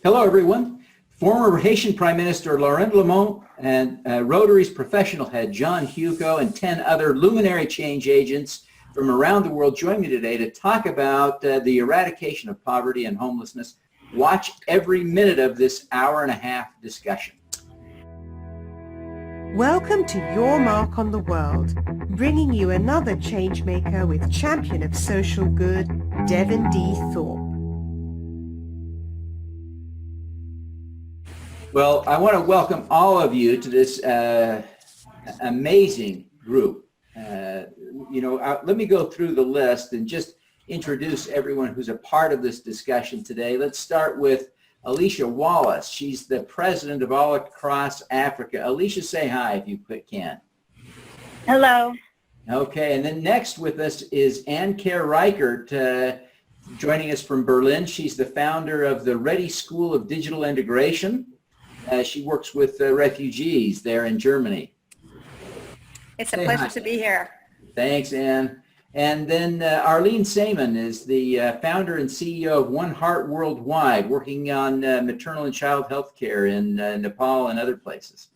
Hello, everyone. Former Haitian Prime Minister Laurent Lamont and Rotary's professional head John Hugo and 10 other luminary change agents from around the world join me today to talk about the eradication of poverty and homelessness. Watch every minute of this hour-and-a-half discussion. Welcome to Your Mark on the World, bringing you another change maker with champion of social good, Devin D. Thorpe. Well, I want to welcome all of you to this amazing group. Let me go through the list and just introduce everyone who's a part of this discussion today. Let's start with Alicia Wallace. She's the president of All Across Africa. Alicia, say hi if you can. Hello. Okay, and then next with us is Anne-Care Reichert, joining us from Berlin. She's the founder of the Ready School of Digital Integration. She works with refugees there in Germany. It's a pleasure to be here. Thanks, Anne. And then Arlene Saman is the founder and CEO of One Heart Worldwide, working on maternal and child health care in Nepal and other places.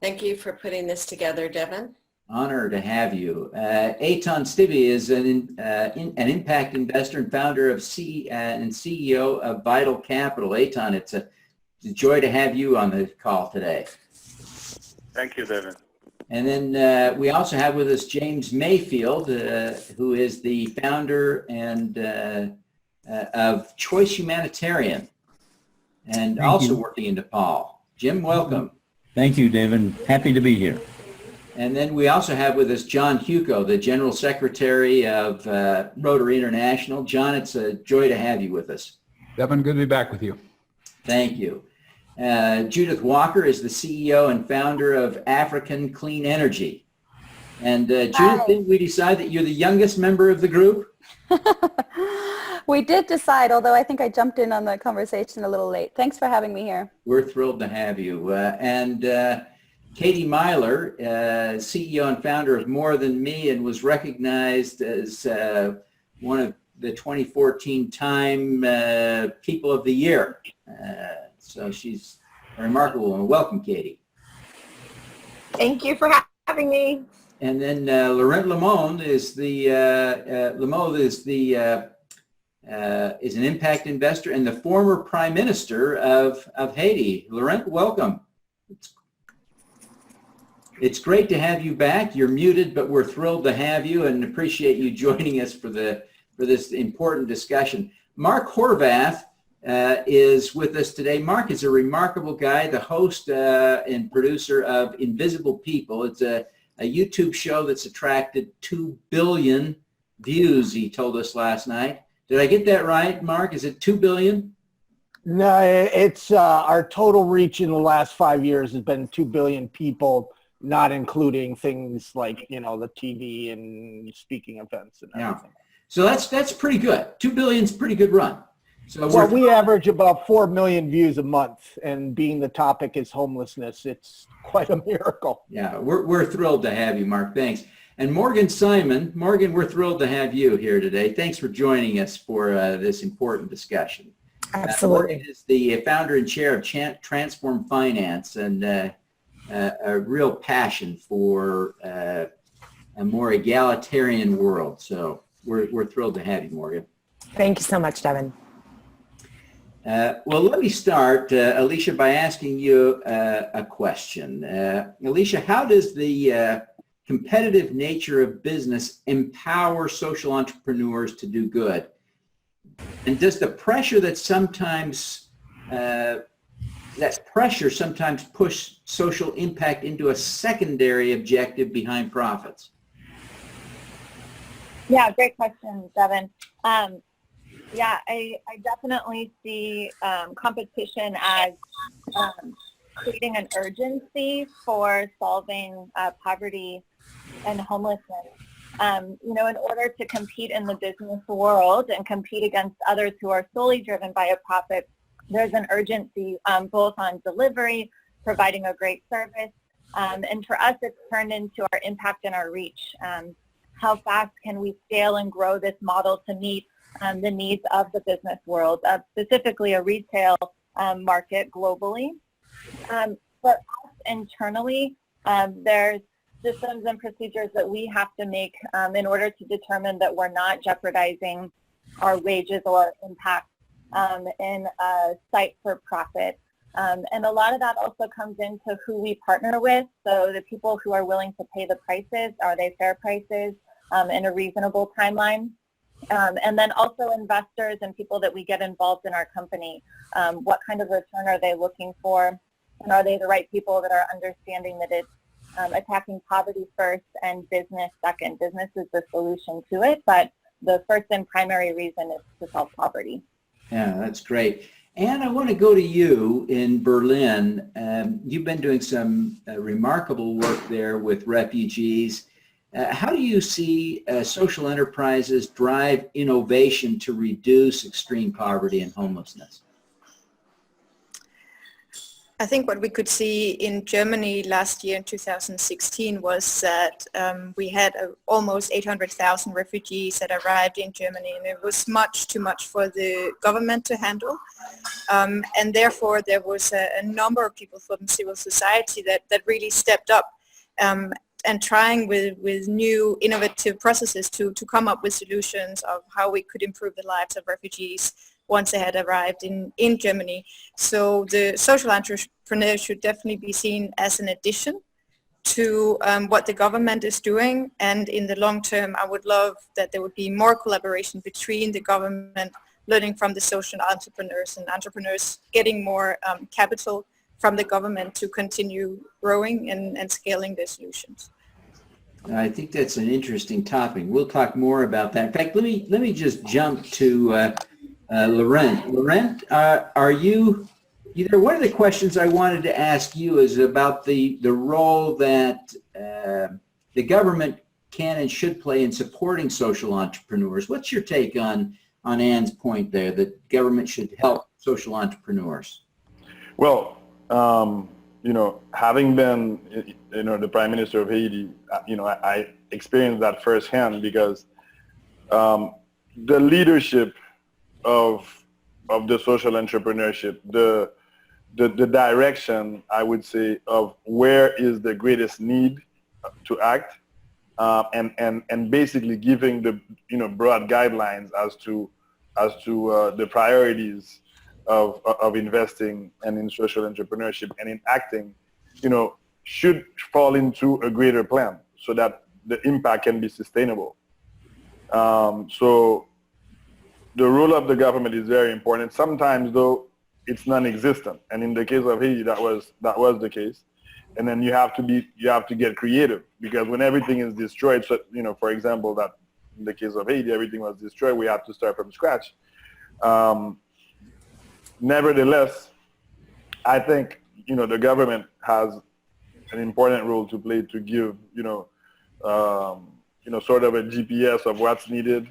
Thank you for putting this together, Devin. Honor to have you. Eitan Stibbe is an impact investor and founder of and CEO of Vital Capital. Eitan, it's a joy to have you on the call today. Thank you, Devin. And then we also have with us James Mayfield, who is the founder and of Choice Humanitarian, and also working in Nepal. Jim, welcome. Thank you, David. Happy to be here. And then we also have with us John Hugo, the General Secretary of Rotary International. John, it's a joy to have you with us. Devin, good to be back with you. Thank you. Judith Walker is the CEO and founder of African Clean Energy. And Judith, didn't we decide that you're the youngest member of the group? We did decide, although I think I jumped in on the conversation a little late. Thanks for having me here. We're thrilled to have you. And Katie Myler, CEO and founder of More Than Me, and was recognized as one of the 2014 Time People of the Year. So she's remarkable, and welcome, Katie. Thank you for having me. And then Laurent Lamont is is an impact investor and the former Prime Minister of Haiti. Laurent, welcome. It's great to have you back. You're muted, but we're thrilled to have you and appreciate you joining us for this important discussion. Mark Horvath is with us today. Mark is a remarkable guy, the host and producer of Invisible People. It's a YouTube show that's attracted 2 billion views, he told us last night. Did I get that right, Mark? Is it 2 billion? No, it's our total reach in the last 5 years has been 2 billion people, not including things like, the TV and speaking events and everything. Yeah. So that's pretty good. 2 billion's a pretty good run. So we average about 4 million views a month, and being the topic is homelessness, it's quite a miracle. Yeah, we're thrilled to have you, Mark. Thanks. And Morgan Simon. Morgan, we're thrilled to have you here today. Thanks for joining us for this important discussion. Absolutely. Morgan is the founder and chair of Transform Finance, and a real passion for a more egalitarian world. So we're thrilled to have you, Morgan. Thank you so much, Devin. Well, let me start, Alicia, by asking you a question. Alicia, how does the competitive nature of business empower social entrepreneurs to do good? And does the pressure that sometimes push social impact into a secondary objective behind profits? Yeah, great question, Devin. I definitely see competition as creating an urgency for solving poverty and homelessness. In order to compete in the business world and compete against others who are solely driven by a profit, there's an urgency both on delivery, providing a great service, and for us, it's turned into our impact and our reach. How fast can we scale and grow this model to meet the needs of the business world, specifically a retail market globally. But us internally, there's systems and procedures that we have to make in order to determine that we're not jeopardizing our wages or impact in a site for profit. And a lot of that also comes into who we partner with. So the people who are willing to pay the prices, are they fair prices in a reasonable timeline? And then also investors and people that we get involved in our company. What kind of return are they looking for? And are they the right people that are understanding that it's attacking poverty first and business second? Business is the solution to it, but the first and primary reason is to solve poverty. Yeah, that's great. Anne, I want to go to you in Berlin. You've been doing some remarkable work there with refugees. How do you see social enterprises drive innovation to reduce extreme poverty and homelessness? I think what we could see in Germany last year in 2016 was that we had almost 800,000 refugees that arrived in Germany, and it was much too much for the government to handle. And therefore there was a number of people from civil society that really stepped up and trying with new innovative processes to come up with solutions of how we could improve the lives of refugees once they had arrived in Germany. So the social entrepreneur should definitely be seen as an addition to what the government is doing. And in the long term, I would love that there would be more collaboration between the government, learning from the social entrepreneurs, and entrepreneurs getting more capital from the government to continue growing and scaling their solutions. I think that's an interesting topic. We'll talk more about that. In fact, let me just jump to Laurent. Laurent, are you there? One of the questions I wanted to ask you is about the role that the government can and should play in supporting social entrepreneurs. What's your take on Anne's point there, that government should help social entrepreneurs? Well, having been, the Prime Minister of Haiti, I experienced that firsthand, because the leadership of the social entrepreneurship, the direction, I would say, of where is the greatest need to act, and basically giving the broad guidelines as to the priorities of investing and in social entrepreneurship and in acting, should fall into a greater plan so that the impact can be sustainable. So the role of the government is very important. Sometimes, though, it's non-existent, and in the case of Haiti, that was the case. And then you have to get creative, because when everything is destroyed, so for example, that in the case of Haiti, everything was destroyed. We have to start from scratch. Nevertheless, I think the government has an important role to play to give sort of a GPS of what's needed,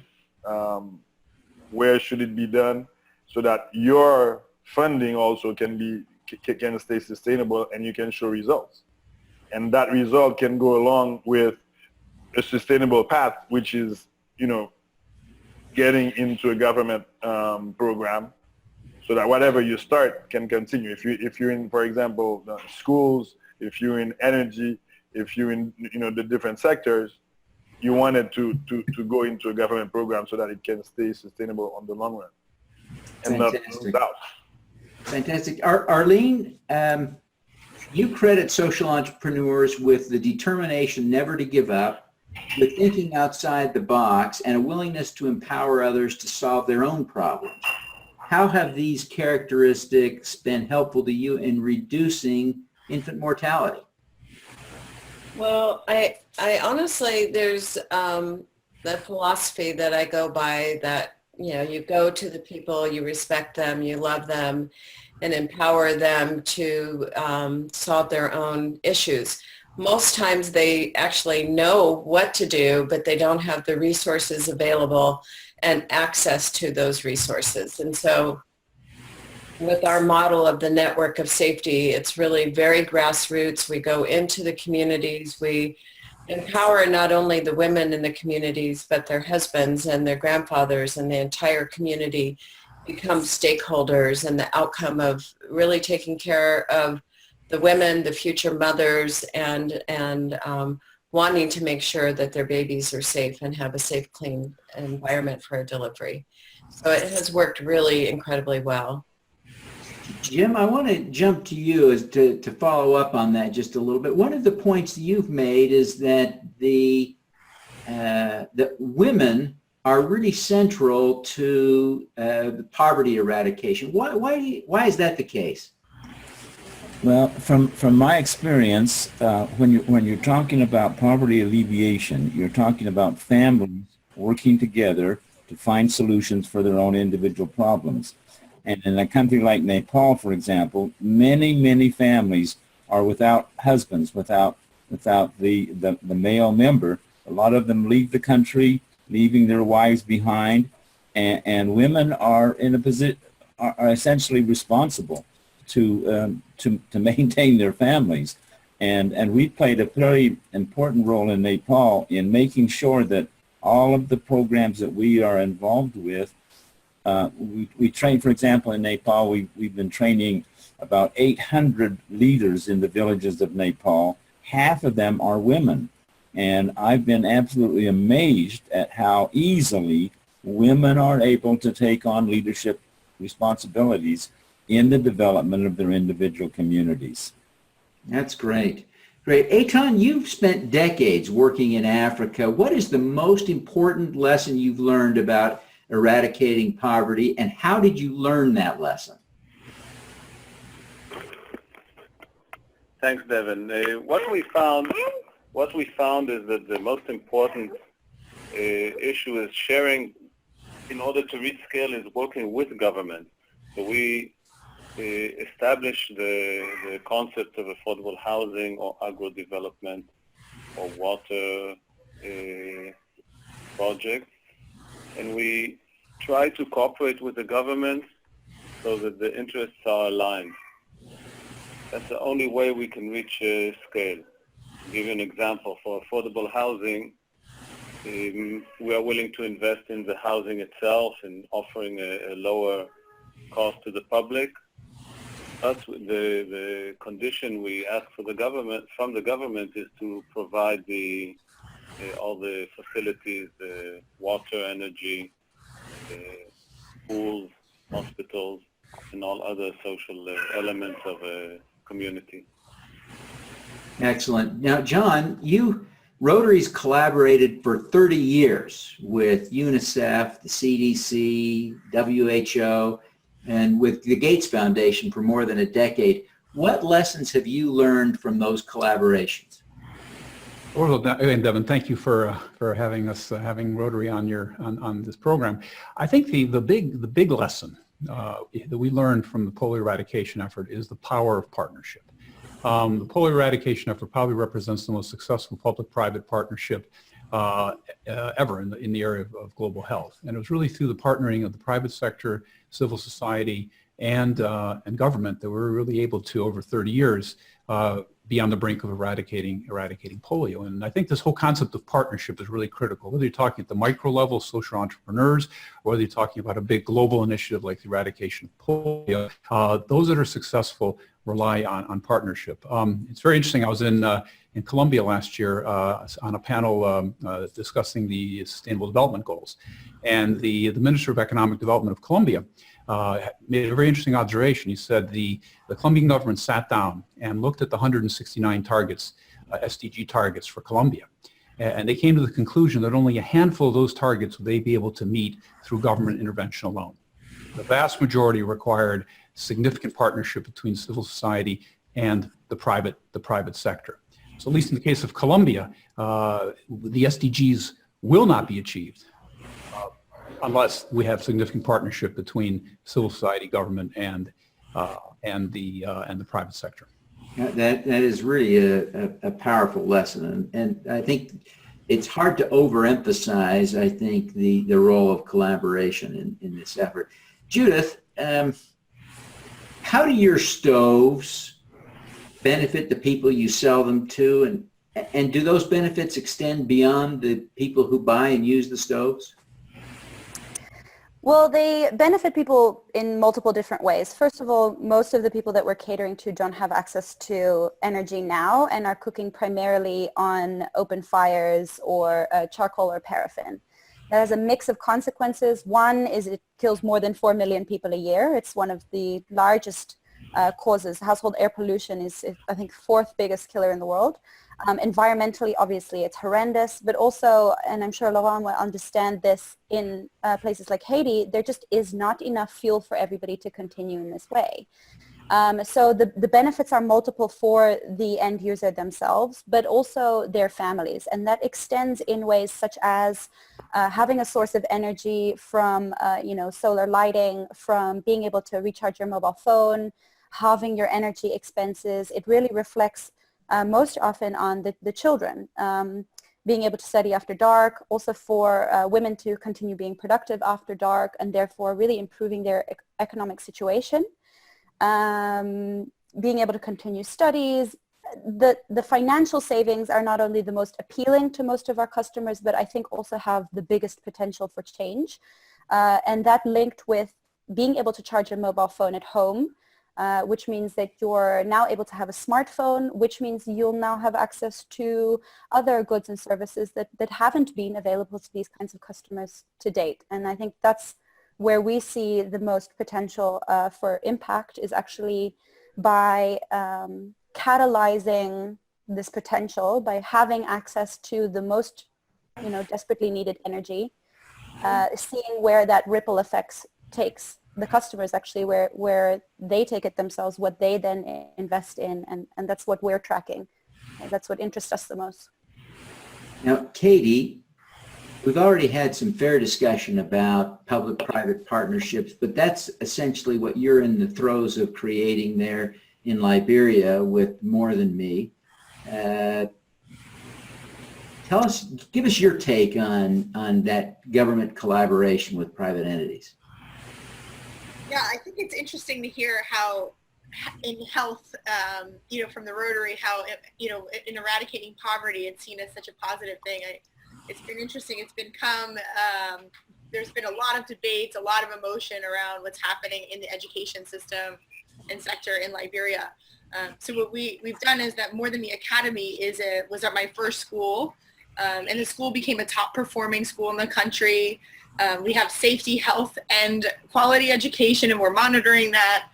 where should it be done, so that your funding also can stay sustainable and you can show results. And that result can go along with a sustainable path, which is getting into a government program, so that whatever you start can continue. If you're in, for example, schools, if you're in energy, if you're in the different sectors, you want it to go into a government program so that it can stay sustainable on the long run and not lose out. Fantastic. Arlene, you credit social entrepreneurs with the determination never to give up, with thinking outside the box, and a willingness to empower others to solve their own problems. How have these characteristics been helpful to you in reducing infant mortality? Well, I honestly, there's the philosophy that I go by, that you go to the people, you respect them, you love them, and empower them to solve their own issues. Most times they actually know what to do, but they don't have the resources available and access to those resources. And so with our model of the network of safety, it's really very grassroots. We go into the communities. We empower not only the women in the communities, but their husbands and their grandfathers and the entire community become stakeholders in the outcome of really taking care of the women, the future mothers, and wanting to make sure that their babies are safe and have a safe, clean environment for a delivery. So it has worked really incredibly well. Jim, I want to jump to you as to follow up on that just a little bit. One of the points you've made is that the women are really central to the poverty eradication. Why is that the case? Well, from my experience, when you're talking about poverty alleviation, you're talking about families working together to find solutions for their own individual problems. And in a country like Nepal, for example, many families are without husbands, without the male member. A lot of them leave the country, leaving their wives behind, and women are in a position, are essentially responsible to maintain their families. And we played a very important role in Nepal in making sure that all of the programs that we are involved with, we train, for example, in Nepal, we've been training about 800 leaders in the villages of Nepal. Half of them are women. And I've been absolutely amazed at how easily women are able to take on leadership responsibilities in the development of their individual communities. That's great. Great. Eitan, you've spent decades working in Africa. What is the most important lesson you've learned about eradicating poverty, and how did you learn that lesson? Thanks, Devin. What we found is that the most important issue is sharing in order to reach scale is working with government. So we established the concept of affordable housing or agro-development or water projects, and we try to cooperate with the government so that the interests are aligned. That's the only way we can reach scale. To give you an example, for affordable housing, we are willing to invest in the housing itself and offering a lower cost to the public. But the condition we ask for from the government is to provide all the facilities, water, energy, schools, hospitals, and all other social elements of a community. Excellent. Now, John, Rotary's collaborated for 30 years with UNICEF, the CDC, WHO, and with the Gates Foundation for more than a decade. What lessons have you learned from those collaborations? Well, again, Devin, thank you for having us, having Rotary on this program. I think the big lesson that we learned from the polio eradication effort is the power of partnership. The polio eradication effort probably represents the most successful public-private partnership ever in the area of global health. And it was really through the partnering of the private sector, civil society, and government that we were really able to, over 30 years, be on the brink of eradicating polio. And I think this whole concept of partnership is really critical, whether you're talking at the micro level, social entrepreneurs, or whether you're talking about a big global initiative like the eradication of polio. Those that are successful rely on partnership. It's very interesting. I was in Colombia last year on a panel discussing the Sustainable Development Goals. And the Minister of Economic Development of Colombia made a very interesting observation. He said the Colombian government sat down and looked at the 169 targets, SDG targets for Colombia. And they came to the conclusion that only a handful of those targets would they be able to meet through government intervention alone. The vast majority required significant partnership between civil society and the private sector. So at least in the case of Colombia, the SDGs will not be achieved unless we have significant partnership between civil society, government, and the private sector. That is really a powerful lesson, and I think it's hard to overemphasize, I think, the role of collaboration in this effort. Judith, how do your stoves benefit the people you sell them to, and do those benefits extend beyond the people who buy and use the stoves? Well, they benefit people in multiple different ways. First of all, most of the people that we're catering to don't have access to energy now and are cooking primarily on open fires or charcoal or paraffin. That has a mix of consequences. One is it kills more than 4 million people a year. It's one of the largest causes. Household air pollution is, I think, fourth biggest killer in the world. Environmentally, obviously, it's horrendous, but also, and I'm sure Laurent will understand this, in places like Haiti, there just is not enough fuel for everybody to continue in this way. So the benefits are multiple for the end user themselves, but also their families. And that extends in ways such as having a source of energy from, solar lighting, from being able to recharge your mobile phone, halving your energy expenses. It really reflects most often on the children, being able to study after dark, also for women to continue being productive after dark, and therefore really improving their economic situation, being able to continue studies. The financial savings are not only the most appealing to most of our customers, but I think also have the biggest potential for change. And that linked with being able to charge your mobile phone at home, which means that you're now able to have a smartphone, which means you'll now have access to other goods and services that haven't been available to these kinds of customers to date. And I think that's where we see the most potential for impact, is actually by catalyzing this potential, by having access to the most desperately needed energy, seeing where that ripple effects takes the customers, actually where they take it themselves, what they then invest in, and that's what we're tracking. And that's what interests us the most. Now, Katie, we've already had some fair discussion about public-private partnerships, but that's essentially what you're in the throes of creating there in Liberia with More Than Me. Give us your take on that government collaboration with private entities. Yeah, I think it's interesting to hear how in health, from the Rotary, how, in eradicating poverty, it's seen as such a positive thing. It's been interesting. It's become, there's been a lot of debates, a lot of emotion around what's happening in the education system and sector in Liberia. So what we've done is that More Than Me Academy was at my first school, and the school became a top performing school in the country. We have safety, health, and quality education, and we're monitoring that.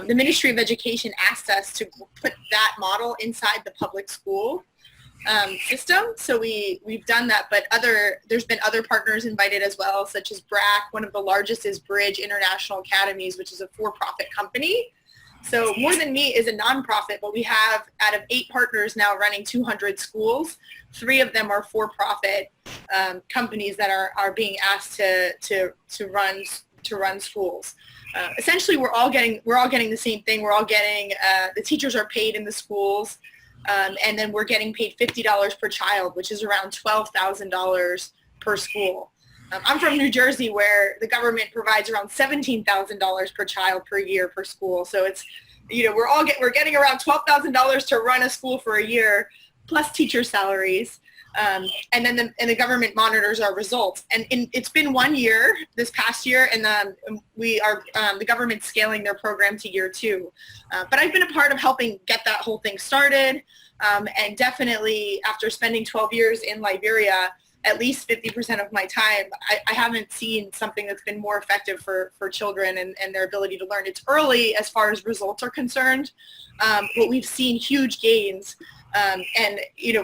The Ministry of Education asked us to put that model inside the public school system. So we've done that, but there's been other partners invited as well, such as BRAC. One of the largest is Bridge International Academies, which is a for-profit company. So More Than Me is a nonprofit, but we have, out of 8 partners now running 200 schools, 3 of them are for-profit companies that are being asked to run schools. Essentially, we're all getting the same thing. We're all getting, the teachers are paid in the schools, and then we're getting paid $50 per child, which is around $12,000 per school. I'm from New Jersey, where the government provides around $17,000 per child per year per school. So it's, we're getting around $12,000 to run a school for a year, plus teacher salaries. And then the government monitors our results. And it's been 1 year, this past year, and the government's scaling their program to year 2. But I've been a part of helping get that whole thing started. And definitely, after spending 12 years in Liberia, at least 50% of my time, I haven't seen something that's been more effective for children and their ability to learn. It's early as far as results are concerned, but we've seen huge gains. And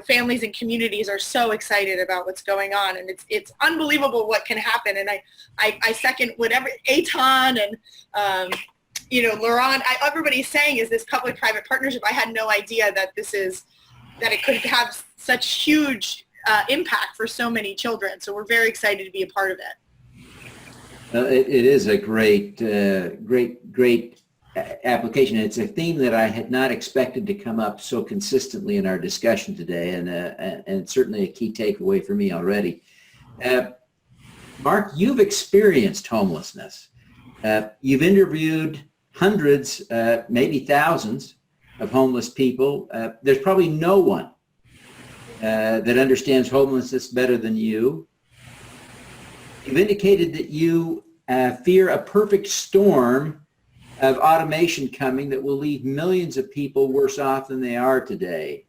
families and communities are so excited about what's going on, and it's unbelievable what can happen. And I second whatever Eitan and Laurent, everybody's saying is this public-private partnership. I had no idea that it could have such huge impact for so many children. So we're very excited to be a part of it. It is a great application. It's a theme that I had not expected to come up so consistently in our discussion today, and it's certainly a key takeaway for me already. Mark, you've experienced homelessness. You've interviewed hundreds, maybe thousands of homeless people. There's probably no one that understands homelessness better than you. You've indicated that you fear a perfect storm of automation coming that will leave millions of people worse off than they are today.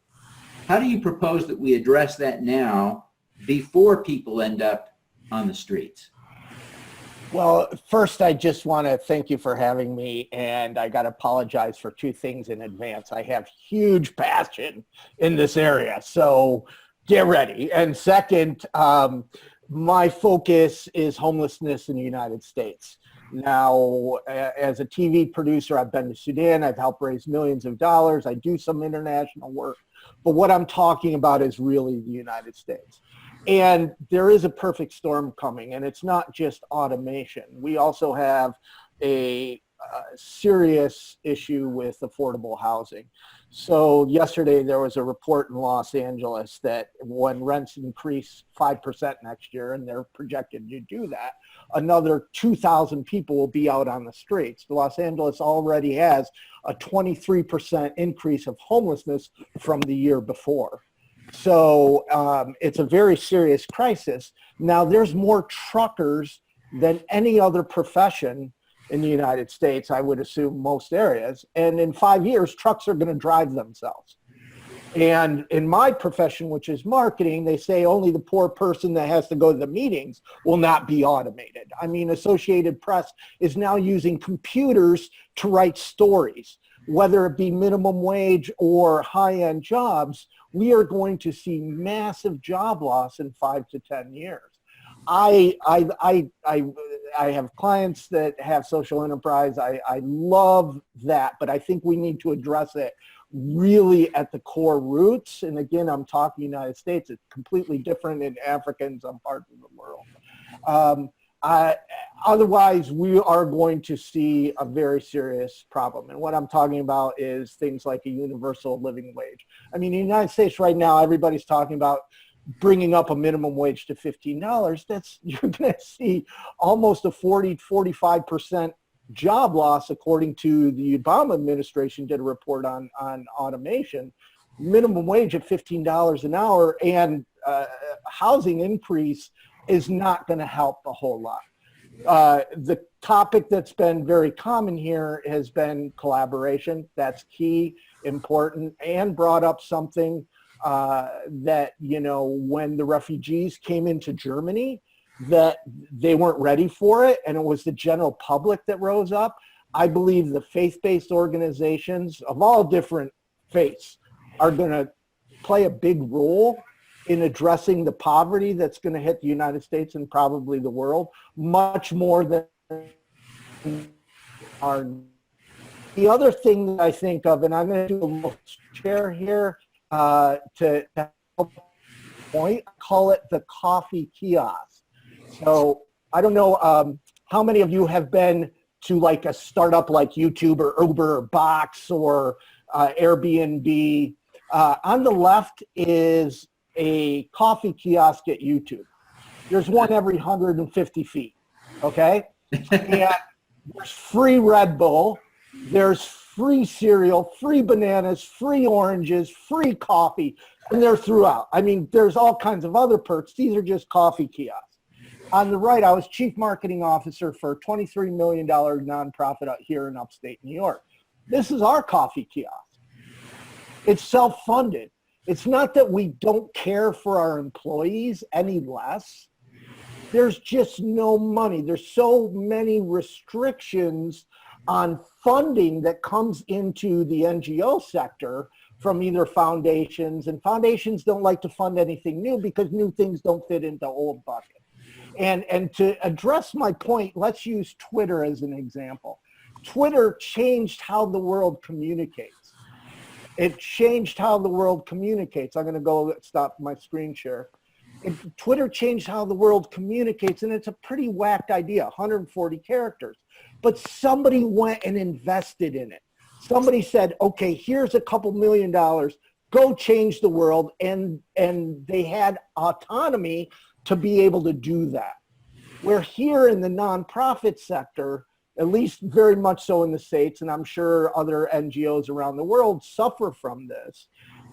How do you propose that we address that now before people end up on the streets? Well, first, I just want to thank you for having me, and I got to apologize for two things in advance. I have huge passion in this area, so get ready. And second, my focus is homelessness in the United States. Now, as a TV producer, I've been to Sudan. I've helped raise millions of dollars. I do some international work. But what I'm talking about is really the United States. And there is a perfect storm coming, and it's not just automation. We also have a serious issue with affordable housing. So yesterday there was a report in Los Angeles that when rents increase 5% next year, and they're projected to do that, another 2,000 people will be out on the streets. Los Angeles already has a 23% increase of homelessness from the year before. So it's a very serious crisis. Now, there's more truckers than any other profession in the United States, I would assume most areas. And in 5 years, trucks are going to drive themselves. And in my profession, which is marketing, they say only the poor person that has to go to the meetings will not be automated. I mean, Associated Press is now using computers to write stories. Whether it be minimum wage or high-end jobs, we are going to see massive job loss in 5 to 10 years. I have clients that have social enterprise. I love that, but I think we need to address it really at the core roots. And again, I'm talking United States. It's completely different in Africa and some parts of the world. Otherwise, we are going to see a very serious problem. And what I'm talking about is things like a universal living wage. I mean, in the United States right now, everybody's talking about bringing up a minimum wage to $15. You're going to see almost a 45% job loss, according to the Obama administration did a report on automation. Minimum wage at $15 an hour and housing increase is not going to help a whole lot. The topic that's been very common here has been collaboration. That's key, important, and brought up something that, you know, when the refugees came into Germany, that they weren't ready for it, and it was the general public that rose up. I believe the faith-based organizations of all different faiths are going to play a big role in addressing the poverty that's going to hit the United States and probably the world, much more than our. The other thing that I think of, and I'm going to do a little share here to help point, I call it the coffee kiosk. So I don't know how many of you have been to like a startup like YouTube or Uber or Box or Airbnb. On the left is a coffee kiosk at YouTube. There's one every 150 feet, okay? And there's free Red Bull, there's free cereal, free bananas, free oranges, free coffee, and they're throughout. I mean, there's all kinds of other perks. These are just coffee kiosks. On the right, I was chief marketing officer for a $23 million nonprofit out here in upstate New York. This is our coffee kiosk. It's self-funded. It's not that we don't care for our employees any less. There's just no money. There's so many restrictions on funding that comes into the NGO sector from either foundations, and foundations don't like to fund anything new because new things don't fit into old buckets. And to address my point, let's use Twitter as an example. Twitter changed how the world communicates. It changed how the world communicates. I'm going to go stop my screen share. Twitter changed how the world communicates, and it's a pretty whacked idea, 140 characters. But somebody went and invested in it. Somebody said, okay, here's a couple $1 million, go change the world, and they had autonomy to be able to do that. Where here in the nonprofit sector, at least very much so in the States, and I'm sure other NGOs around the world suffer from this,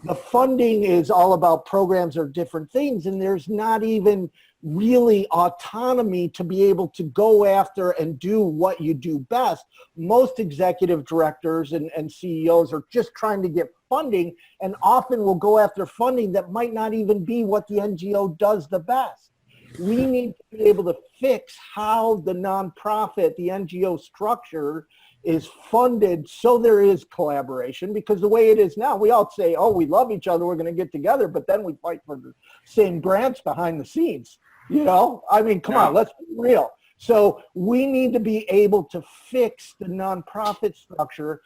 the funding is all about programs or different things, and there's not even really autonomy to be able to go after and do what you do best. Most executive directors and CEOs are just trying to get funding, and often will go after funding that might not even be what the NGO does the best. We need to be able to fix how the nonprofit, the NGO structure is funded so there is collaboration, because the way it is now, we all say, oh, we love each other, we're going to get together, but then we fight for the same grants behind the scenes. You know, I mean, come on, let's be real. So we need to be able to fix the nonprofit structure,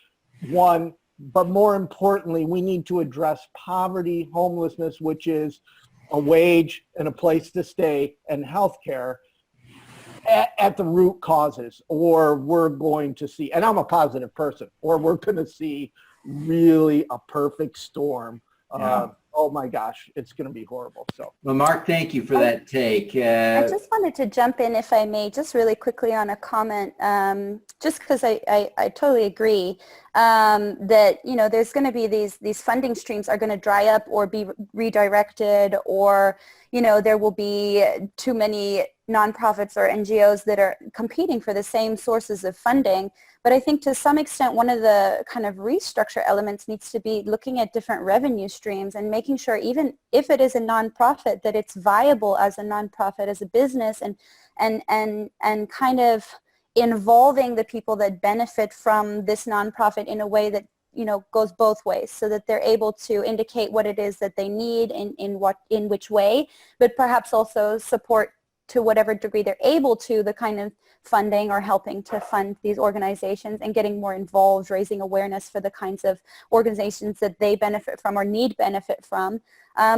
one, but more importantly, we need to address poverty, homelessness, which is a wage and a place to stay, and healthcare at the root causes, or we're going to see, and I'm a positive person, or we're going to see really a perfect storm. Oh my gosh, it's going to be horrible. So, well, Mark, thank you for that take. I just wanted to jump in, if I may, just really quickly on a comment, just because I totally agree that, you know, there's going to be these funding streams are going to dry up or be redirected, or, you know, there will be too many nonprofits or NGOs that are competing for the same sources of funding. But I think to some extent, one of the kind of restructure elements needs to be looking at different revenue streams and making sure, even if it is a nonprofit, that it's viable as a nonprofit, as a business, and kind of involving the people that benefit from this nonprofit in a way that, you know, goes both ways, so that they're able to indicate what it is that they need in which way, but perhaps also support to whatever degree they're able to the kind of funding or helping to fund these organizations, and getting more involved, raising awareness for the kinds of organizations that they benefit from or need benefit from,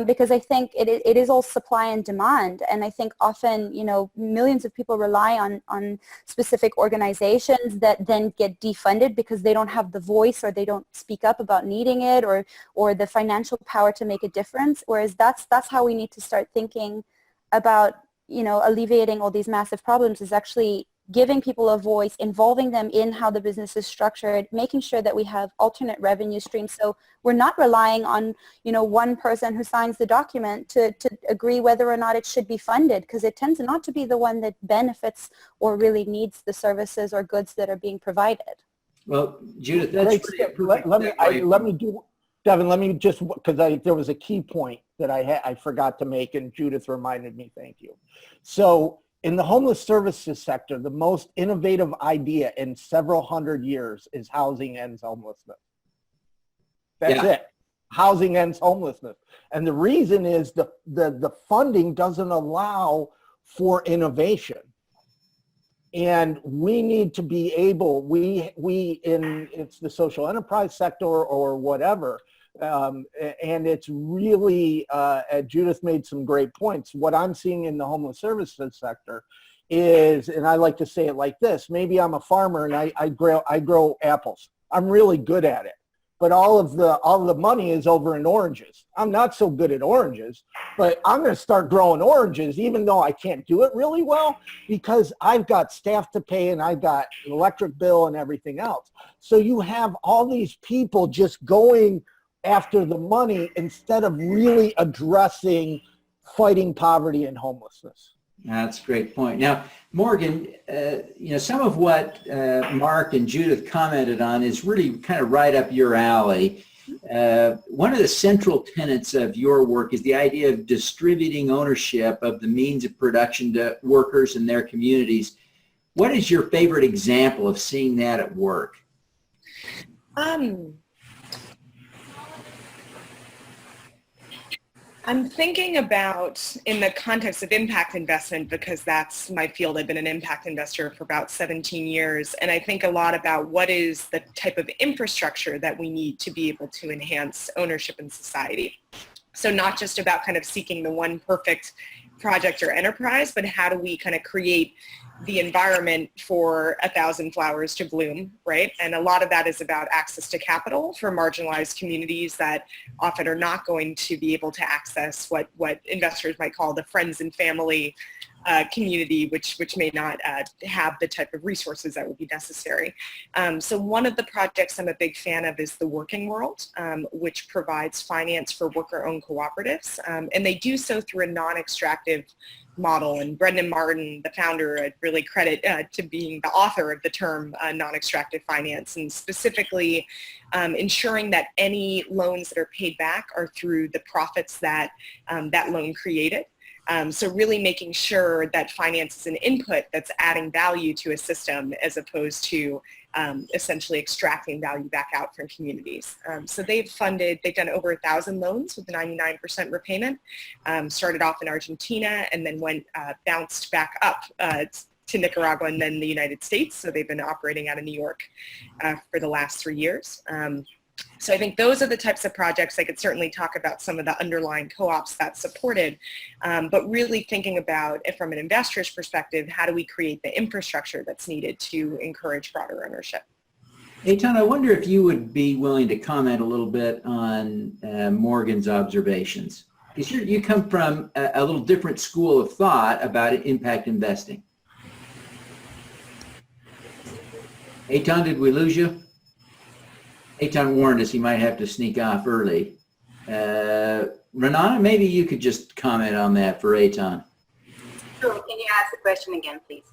because I think it is all supply and demand. And I think often, you know, millions of people rely on specific organizations that then get defunded because they don't have the voice, or they don't speak up about needing it, or the financial power to make a difference. Whereas that's how we need to start thinking about, you know, alleviating all these massive problems, is actually giving people a voice, involving them in how the business is structured, making sure that we have alternate revenue streams. So we're not relying on, you know, one person who signs the document to agree whether or not it should be funded, because it tends not to be the one that benefits or really needs the services or goods that are being provided. Well, Judith, that's let me do, Devin, let me just, because there was a key point that I forgot to make, and Judith reminded me, thank you. So in the homeless services sector, the most innovative idea in several hundred years is housing ends homelessness. That's it. Housing ends homelessness. And the reason is the funding doesn't allow for innovation. And we need to be able, it's the social enterprise sector or whatever, and it's really, Judith made some great points. What I'm seeing in the homeless services sector is, and I like to say it like this, maybe I'm a farmer and I grow apples. I'm really good at it. But all of the money is over in oranges. I'm not so good at oranges, but I'm going to start growing oranges, even though I can't do it really well, because I've got staff to pay and I've got an electric bill and everything else. So you have all these people just going after the money instead of really addressing fighting poverty and homelessness. That's a great point. Now, Morgan, you know, some of what Mark and Judith commented on is really kind of right up your alley. One of the central tenets of your work is the idea of distributing ownership of the means of production to workers and their communities. What is your favorite example of seeing that at work? I'm thinking about, in the context of impact investment, because that's my field. I've been an impact investor for about 17 years, and I think a lot about what is the type of infrastructure that we need to be able to enhance ownership in society. So not just about kind of seeking the one perfect project or enterprise, but how do we kind of create the environment for 1,000 flowers to bloom, right? And a lot of that is about access to capital for marginalized communities that often are not going to be able to access what investors might call the friends and family community which may not have the type of resources that would be necessary. So one of the projects I'm a big fan of is the Working World, which provides finance for worker-owned cooperatives, and they do so through a non-extractive model. And Brendan Martin, the founder, I'd really credit to being the author of the term non-extractive finance, and specifically ensuring that any loans that are paid back are through the profits that that loan created. So really making sure that finance is an input that's adding value to a system as opposed to essentially extracting value back out from communities. So they've done over 1,000 loans with 99% repayment, started off in Argentina and then bounced back up to Nicaragua and then the United States. So they've been operating out of New York for the last 3 years. So I think those are the types of projects. I could certainly talk about some of the underlying co-ops that supported, but really thinking about it from an investor's perspective, how do we create the infrastructure that's needed to encourage broader ownership? Eitan, I wonder if you would be willing to comment a little bit on Morgan's observations. Because you come from a little different school of thought about impact investing. Eitan, did we lose you? Eitan warned us he might have to sneak off early. Renata, maybe you could just comment on that for Eitan. Sure. Can you ask the question again, please?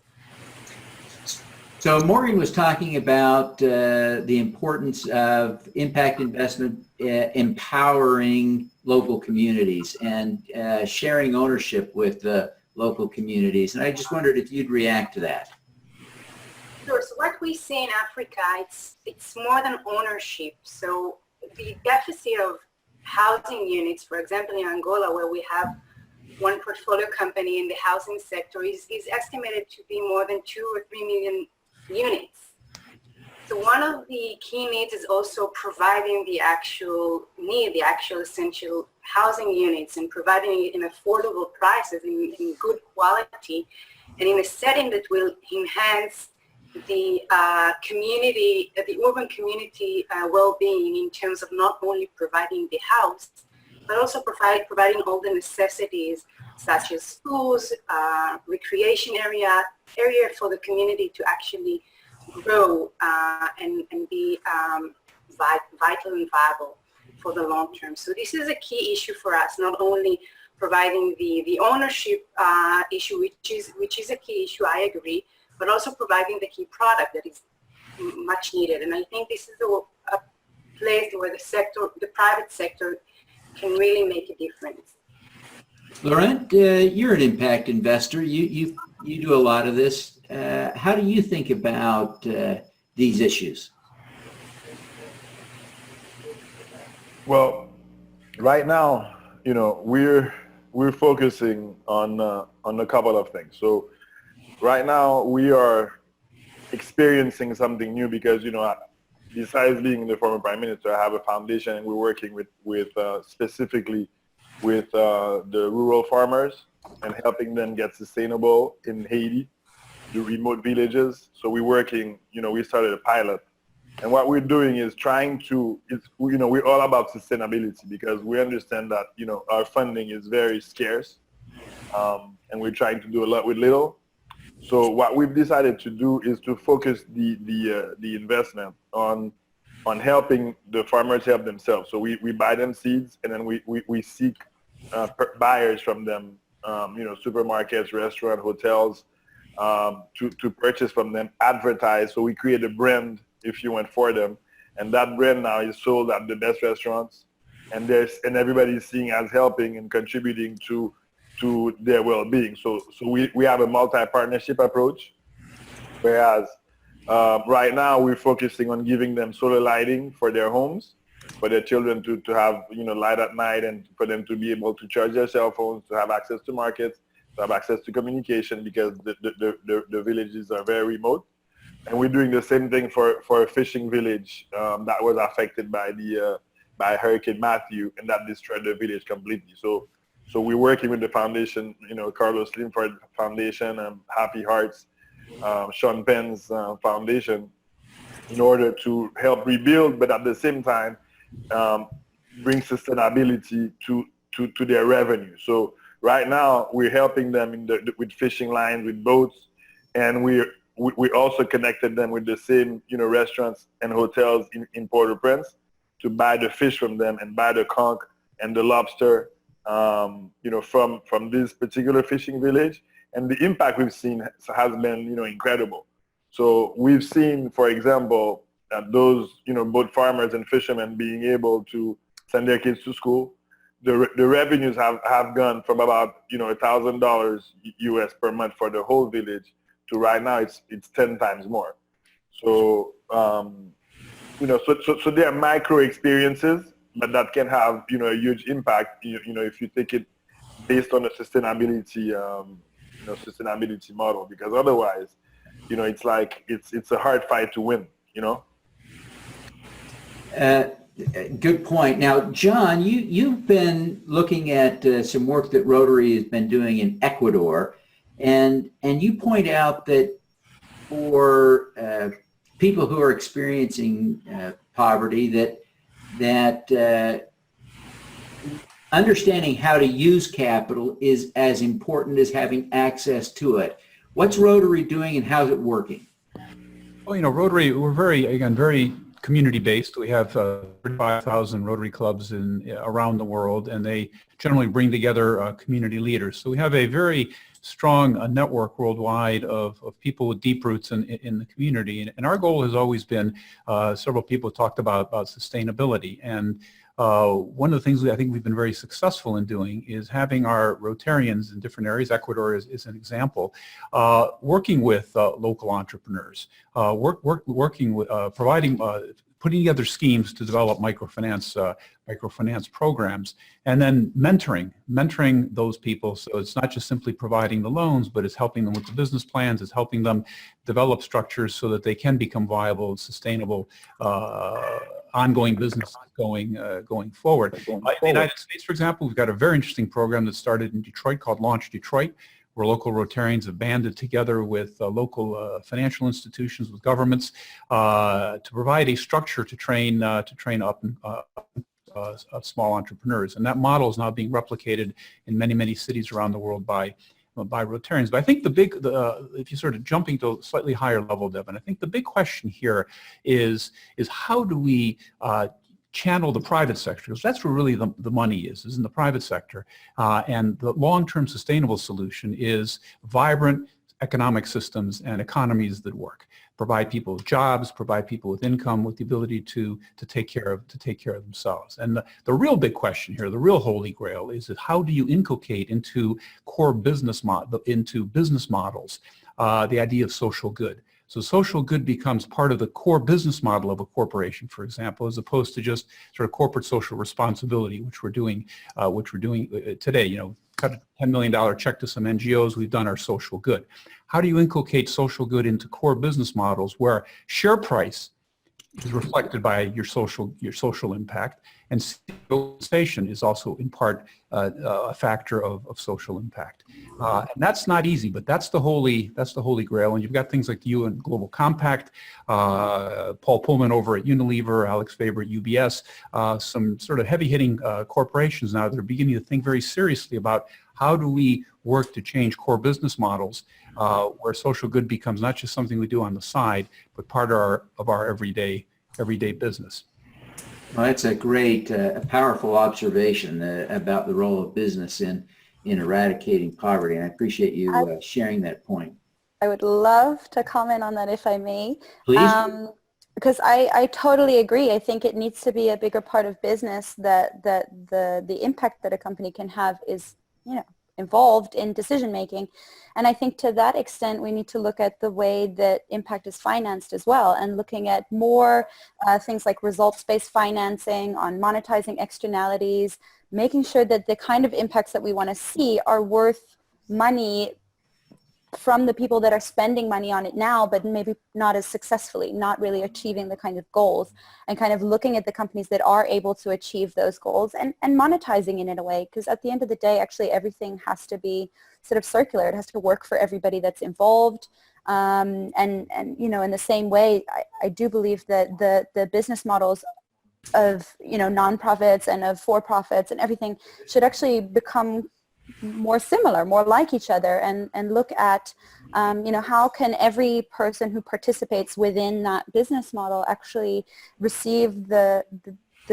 So Morgan was talking about the importance of impact investment empowering local communities and sharing ownership with the local communities. And I just wondered if you'd react to that. Sure. So what we see in Africa, it's more than ownership. So the deficit of housing units, for example, in Angola, where we have one portfolio company in the housing sector, is estimated to be more than 2 or 3 million units. So one of the key needs is also providing the actual essential housing units and providing it in affordable prices, in good quality, and in a setting that will enhance the community, the urban community well-being in terms of not only providing the house, but also providing all the necessities such as schools, recreation area for the community to actually grow and be vital and viable for the long term. So this is a key issue for us, not only providing the ownership issue, which is a key issue, I agree, but also providing the key product that is much needed. And I think this is a place where the private sector can really make a difference. Laurent, you're an impact investor. You do a lot of this. How do you think about these issues? Well, right now, we're focusing on a couple of things. So right now we are experiencing something new because, besides being the former prime minister, I have a foundation and we're working with specifically with the rural farmers and helping them get sustainable in Haiti, the remote villages. So we're working, we started a pilot. And what we're doing is we're all about sustainability because we understand that, our funding is very scarce and we're trying to do a lot with little. So what we've decided to do is to focus the investment on helping the farmers help themselves. So we buy them seeds and then we seek buyers from them, supermarkets, restaurants, hotels, to purchase from them, advertise. So we create a brand, if you went for them, and that brand now is sold at the best restaurants, and everybody is seeing as helping and contributing to their well-being. So we have a multi-partnership approach, whereas right now we're focusing on giving them solar lighting for their homes, for their children to have light at night, and for them to be able to charge their cell phones, to have access to markets, to have access to communication, because the villages are very remote. And we're doing the same thing for a fishing village that was affected by Hurricane Matthew, and that destroyed the village completely. So we're working with the foundation, Carlos Slimford Foundation, Happy Hearts, Sean Penn's foundation, in order to help rebuild, but at the same time bring sustainability to their revenue. So Right now, we're helping them with fishing lines, with boats, and we also connected them with the same, restaurants and hotels in Port-au-Prince to buy the fish from them and buy the conch and the lobster, from this particular fishing village. And the impact we've seen has been, incredible. So we've seen, for example, that those, boat farmers and fishermen being able to send their kids to school. The revenues have gone from about, $1,000 US per month for the whole village to right now it's 10 times more. So, so there are micro experiences, but that can have, a huge impact, if you take it based on a sustainability, sustainability model, because otherwise, it's like, it's a hard fight to win, Good point. Now, John, you've been looking at some work that Rotary has been doing in Ecuador, and you point out that for people who are experiencing poverty, that understanding how to use capital is as important as having access to it. What's Rotary doing, and how's it working? Well, Rotary, we're very community-based. We have 35,000 Rotary clubs around the world, and they generally bring together community leaders. So we have a very strong network worldwide of people with deep roots in the community. And our goal has always been, several people talked about sustainability. And one of the things I think we've been very successful in doing is having our Rotarians in different areas, Ecuador is an example, working with local entrepreneurs, working with putting together schemes to develop microfinance programs, and then mentoring those people. So it's not just simply providing the loans, but it's helping them with the business plans, it's helping them develop structures so that they can become viable and sustainable ongoing business going forward. In the United States, for example, we've got a very interesting program that started in Detroit called Launch Detroit, where local Rotarians have banded together with local financial institutions, with governments, to provide a structure to train up small entrepreneurs. And that model is now being replicated in many cities around the world by Rotarians. But I think if you sort of jumping to a slightly higher level, Devin, I think the big question here is how do we channel the private sector, because that's where really the money is in the private sector. And the long-term sustainable solution is vibrant economic systems and economies that work, provide people with jobs, provide people with income, with the ability to take care of themselves. And the real big question here, the real holy grail, is that how do you inculcate into business models the idea of social good? So social good becomes part of the core business model of a corporation, for example, as opposed to just sort of corporate social responsibility, which we're doing today. Cut a $10 million check to some NGOs, we've done our social good. How do you inculcate social good into core business models where share price is reflected by your social impact, and compensation is also in part a factor of social impact. And that's not easy, but that's the holy grail. And you've got things like the UN Global Compact, Paul Pullman over at Unilever, Alex Faber at UBS, some sort of heavy-hitting corporations now that are beginning to think very seriously about how do we work to change core business models where social good becomes not just something we do on the side, but part of our everyday business. Well, that's a great, powerful observation about the role of business in eradicating poverty, and I appreciate you sharing that point. I would love to comment on that if I may. Please. Because I totally agree. I think it needs to be a bigger part of business that the impact that a company can have is, involved in decision making. And I think to that extent, we need to look at the way that impact is financed as well, and looking at more things like results-based financing, on monetizing externalities, making sure that the kind of impacts that we want to see are worth money from the people that are spending money on it now, but maybe not as successfully, not really achieving the kind of goals, and kind of looking at the companies that are able to achieve those goals and monetizing it in a way, because at the end of the day, actually everything has to be sort of circular. It has to work for everybody that's involved. And in the same way, I do believe that the business models of, nonprofits and of for-profits and everything should actually become more similar, more like each other, and look at, how can every person who participates within that business model actually receive the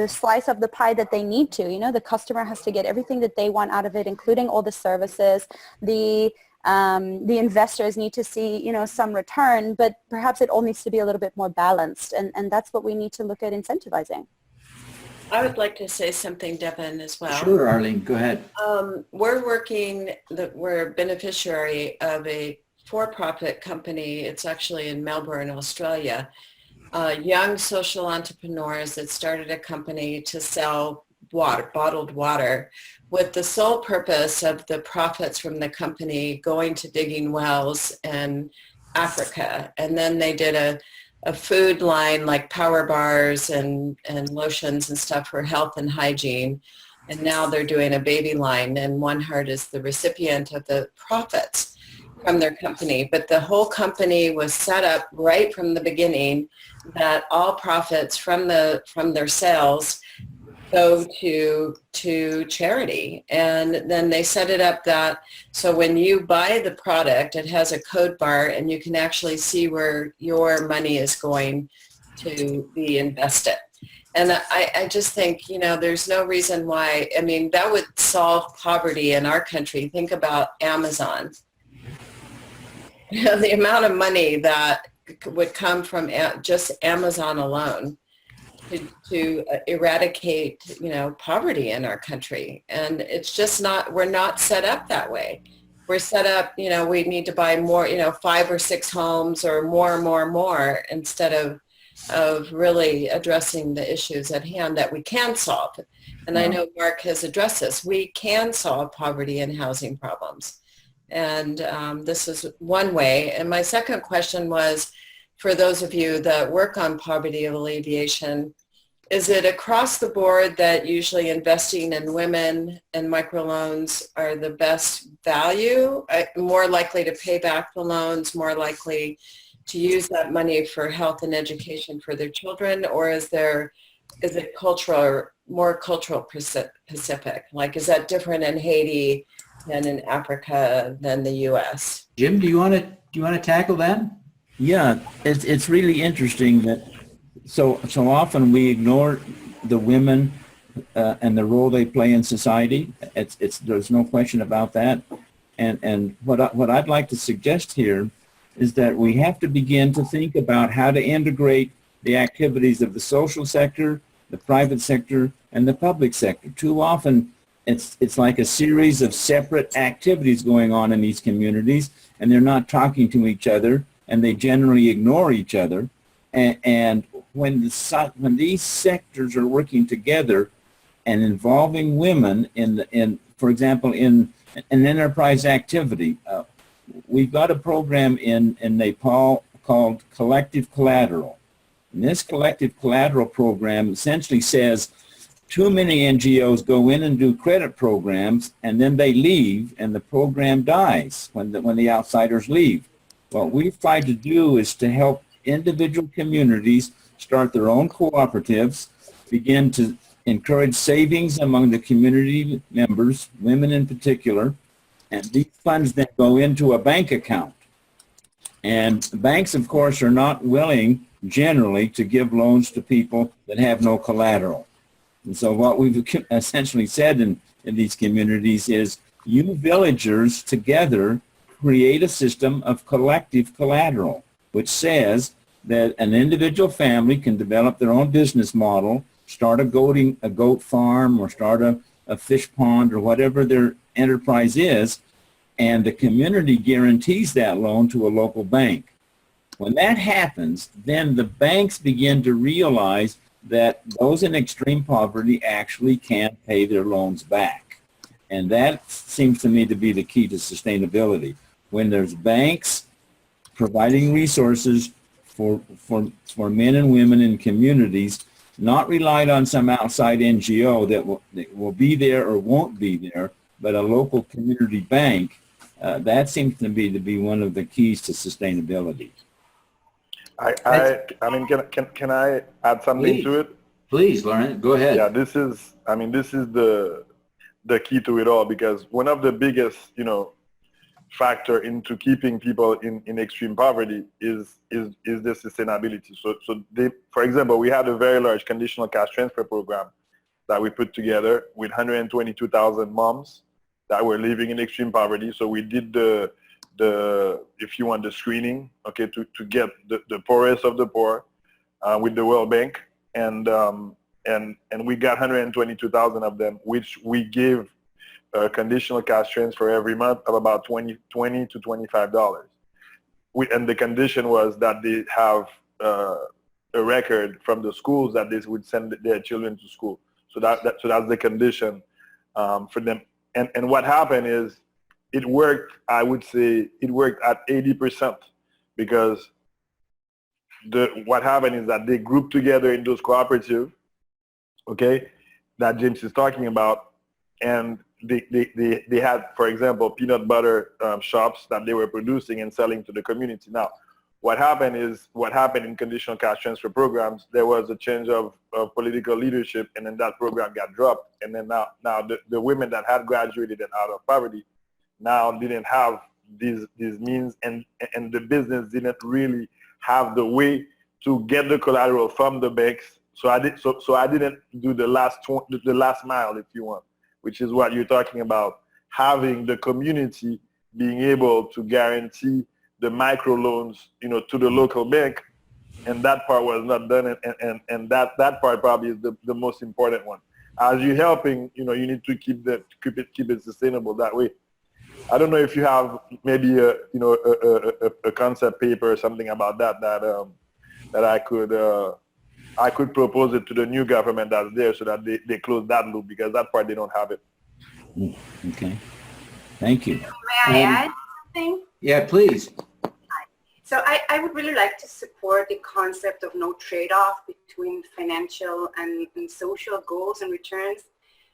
slice of the pie that they need to. The customer has to get everything that they want out of it, including all the services. The investors need to see, some return, but perhaps it all needs to be a little bit more balanced, and that's what we need to look at incentivizing. I would like to say something, Devin, as well. Sure, Arlene, go ahead. We're a beneficiary of a for-profit company. It's actually in Melbourne, Australia. Young social entrepreneurs that started a company to sell bottled water, with the sole purpose of the profits from the company going to digging wells in Africa. And then they did a food line like power bars and lotions and stuff for health and hygiene. And now they're doing a baby line, and One Heart is the recipient of the profits from their company. But the whole company was set up right from the beginning that all profits from their sales go to charity. And then they set it up that so when you buy the product, it has a code bar, and you can actually see where your money is going to be invested. And I just think, there's no reason why, that would solve poverty in our country. Think about Amazon. The amount of money that would come from just Amazon alone to eradicate, poverty in our country. And it's just we're not set up that way. We're set up, we need to buy more, 5 or 6 homes or more, instead of really addressing the issues at hand that we can solve. And I know Mark has addressed this. We can solve poverty and housing problems. And this is one way. And my second question was, for those of you that work on poverty alleviation, is it across the board that usually investing in women and microloans are the best value, more likely to pay back the loans, more likely to use that money for health and education for their children, or is it more cultural specific? Like, is that different in Haiti than in Africa than the U.S.? Jim, do you want to tackle that? Yeah, it's really interesting that so often we ignore the women and the role they play in society. There's no question about that. And what I'd like to suggest here is that we have to begin to think about how to integrate the activities of the social sector, the private sector, and the public sector. Too often, it's like a series of separate activities going on in these communities, and they're not talking to each other, and they generally ignore each other. And when these sectors are working together and involving women for example, in an enterprise activity, we've got a program in Nepal called Collective Collateral. And this Collective Collateral program essentially says too many NGOs go in and do credit programs, and then they leave, and the program dies when the outsiders leave. What we've tried to do is to help individual communities start their own cooperatives, begin to encourage savings among the community members, women in particular, and these funds then go into a bank account. And banks, of course, are not willing generally to give loans to people that have no collateral. And so what we've essentially said in these communities is, you villagers together create a system of collective collateral, which says that an individual family can develop their own business model, start a goat farm, or start a fish pond, or whatever their enterprise is, and the community guarantees that loan to a local bank. When that happens, then the banks begin to realize that those in extreme poverty actually can't pay their loans back. And that seems to me to be the key to sustainability. When there's banks providing resources for men and women in communities, not relied on some outside NGO that will be there or won't be there, but a local community bank, that seems to be one of the keys to sustainability. I mean, can I add something to it? Please, Lauren, go ahead. Yeah, this is the the key to it all, because one of the biggest, factor into keeping people in extreme poverty is the sustainability. So they, for example, we had a very large conditional cash transfer program that we put together with 122,000 moms that were living in extreme poverty. So we did the if you want, the screening, okay, to get the poorest of the poor with the World Bank, and we got 122,000 of them, which we gave a conditional cash transfer every month of about $20 to $25. And the condition was that they have a record from the schools that they would send their children to school. So that's the condition for them. And what happened is it worked. I would say it worked at 80%, because what happened is that they grouped together in those cooperatives, okay, that James is talking about, and they had, for example, peanut butter shops that they were producing and selling to the community. Now, what happened in conditional cash transfer programs, there was a change of political leadership, and then that program got dropped. And then now the women that had graduated and out of poverty now didn't have these means, and the business didn't really have the way to get the collateral from the banks. So I didn't do the last mile, if you want, which is what you're talking about, having the community being able to guarantee the microloans, to the local bank, and that part was not done, and that part probably is the most important one. As you're helping, you need to keep it sustainable that way. I don't know if you have maybe a concept paper or something about that I could propose it to the new government that's there, so that they close that loop, because that part they don't have it. Okay. Thank you. May I add something? Yeah, please. So I would really like to support the concept of no trade-off between financial and social goals and returns.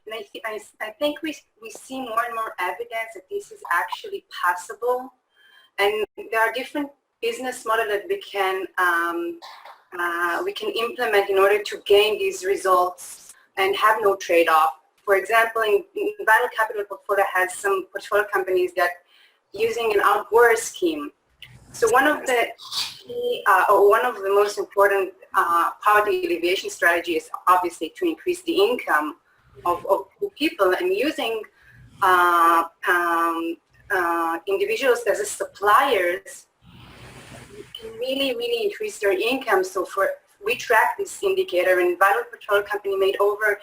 And I think we see more and more evidence that this is actually possible. And there are different business models that we can implement in order to gain these results and have no trade-off. For example, in Vital Capital Portfolio has some portfolio companies that using an outboard scheme. So one of the key, one of the most important poverty alleviation strategies is obviously to increase the income of people, and using individuals as suppliers can really increase their income. So we track this indicator, and Vital Petroleum Company made over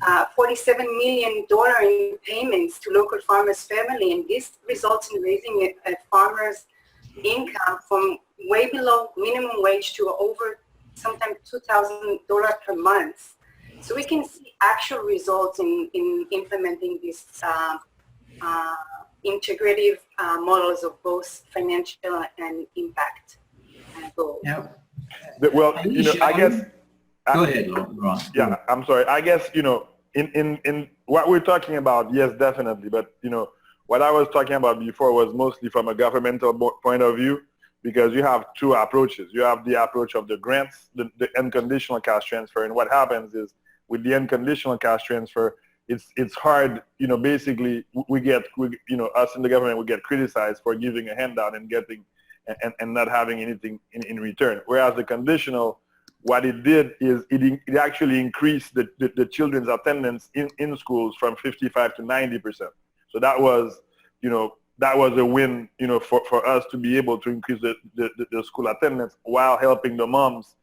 $47 million in payments to local farmers' family, and this results in raising a farmer's income from way below minimum wage to over sometimes $2,000 per month. So we can see actual results in implementing these integrative models of both financial and impact goals. Now, well, I guess. Go ahead, Ron. Yeah, I'm sorry. I guess, in what we're talking about, yes, definitely. But, what I was talking about before was mostly from a governmental point of view, because you have two approaches. You have the approach of the grants, the unconditional cash transfer. And what happens is with the unconditional cash transfer, it's hard, basically us in the government, we get criticized for giving a handout and getting and not having anything in return. Whereas the conditional, what it did is it actually increased the children's attendance in schools from 55 to 90%. So that was, a win, for us to be able to increase the school attendance while helping the moms,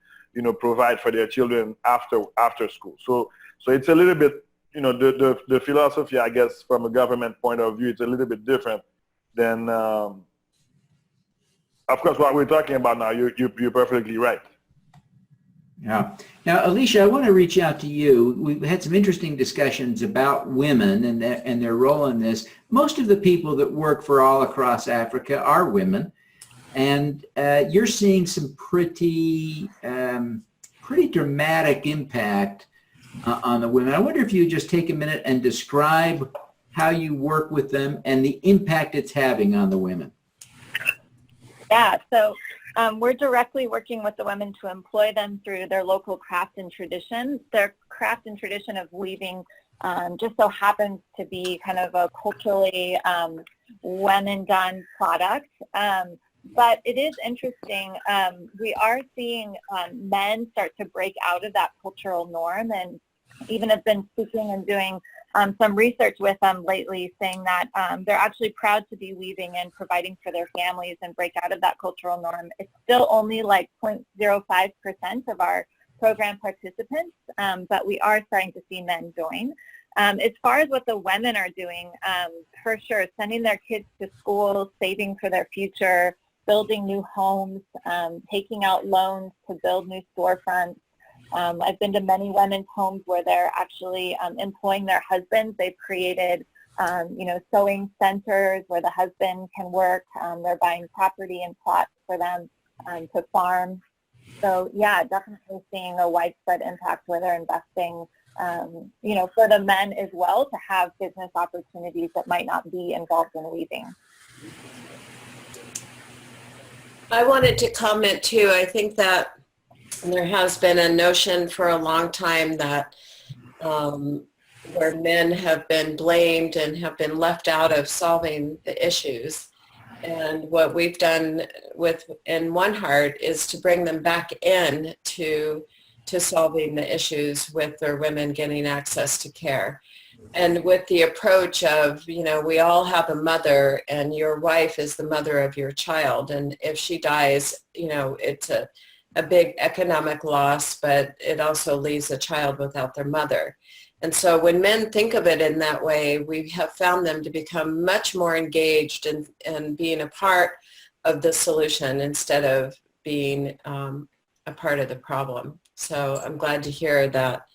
provide for their children after school. So it's a little bit, the philosophy, I guess, from a government point of view, it's a little bit different than, of course, what we're talking about now. You're perfectly right. Yeah. Now, Alicia, I want to reach out to you. We've had some interesting discussions about women and their role in this. Most of the people that work for All Across Africa are women, and you're seeing some pretty dramatic impact on the women. I wonder if you just take a minute and describe how you work with them and the impact it's having on the women. Yeah. So. We're directly working with the women to employ them through their local craft and tradition. Their craft and tradition of weaving just so happens to be kind of a culturally women-done product. But it is interesting. We are seeing men start to break out of that cultural norm, and even have been speaking and doing some research with them lately, saying that they're actually proud to be weaving and providing for their families and break out of that cultural norm. It's still only like 0.05% of our program participants, but we are starting to see men join. As far as what the women are doing, for sure, sending their kids to school, saving for their future, building new homes, taking out loans to build new storefronts. I've been to many women's homes where they're actually employing their husbands. They've created, sewing centers where the husband can work. They're buying property and plots for them to farm. So yeah, definitely seeing a widespread impact where they're investing, for the men as well to have business opportunities that might not be involved in weaving. I wanted to comment too. I think that there has been a notion for a long time that where men have been blamed and have been left out of solving the issues. And what we've done in One Heart is to bring them back in to solving the issues with their women getting access to care. And with the approach of, we all have a mother, and your wife is the mother of your child. And if she dies, it's a big economic loss, but it also leaves a child without their mother. And so when men think of it in that way, we have found them to become much more engaged in being a part of the solution instead of being a part of the problem. So I'm glad to hear that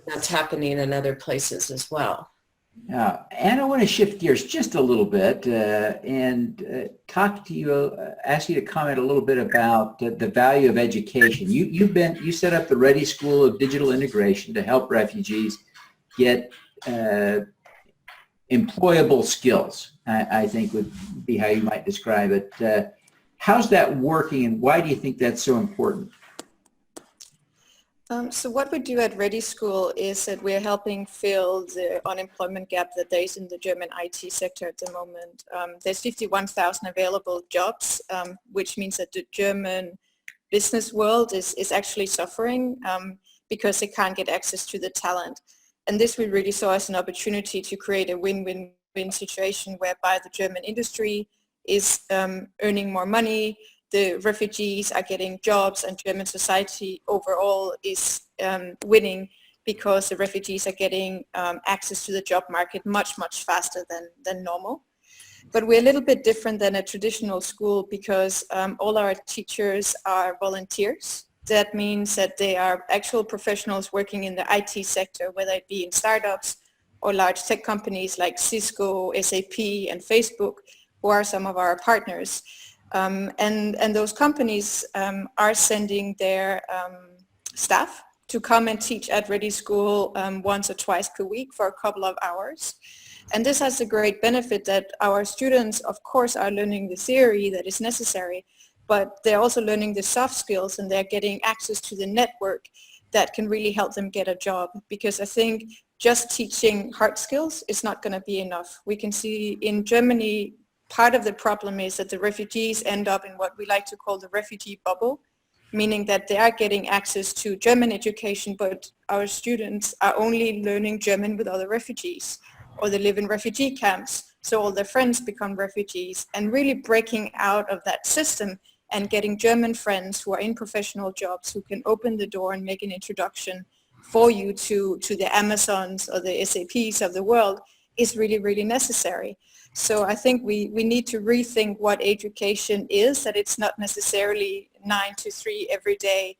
that's happening in other places as well. And I want to shift gears just a little bit and talk to you, ask you to comment a little bit about the value of education. You set up the Ready School of Digital Integration to help refugees get employable skills, I think would be how you might describe it. How's that working, and why do you think that's so important? So what we do at Ready School is that we're helping fill the unemployment gap that there is in the German IT sector at the moment. There's 51,000 available jobs, which means that the German business world is actually suffering because they can't get access to the talent. And this we really saw as an opportunity to create a win-win-win situation whereby the German industry is earning more money, the refugees are getting jobs, and German society overall is winning because the refugees are getting access to the job market much, much faster than normal. But we're a little bit different than a traditional school because all our teachers are volunteers. That means that they are actual professionals working in the IT sector, whether it be in startups or large tech companies like Cisco, SAP, and Facebook, who are some of our partners. And those companies are sending their staff to come and teach at Ready School once or twice per week for a couple of hours. And this has a great benefit that our students, of course, are learning the theory that is necessary, but they're also learning the soft skills, and they're getting access to the network that can really help them get a job. Because I think just teaching hard skills is not going to be enough. We can see in Germany, part of the problem is that the refugees end up in what we like to call the refugee bubble, meaning that they are getting access to German education, but our students are only learning German with other refugees, or they live in refugee camps, so all their friends become refugees. And really breaking out of that system and getting German friends who are in professional jobs who can open the door and make an introduction for you to the Amazons or the SAPs of the world is really, really necessary. So I think we need to rethink what education is, that it's not necessarily 9 to 3 every day.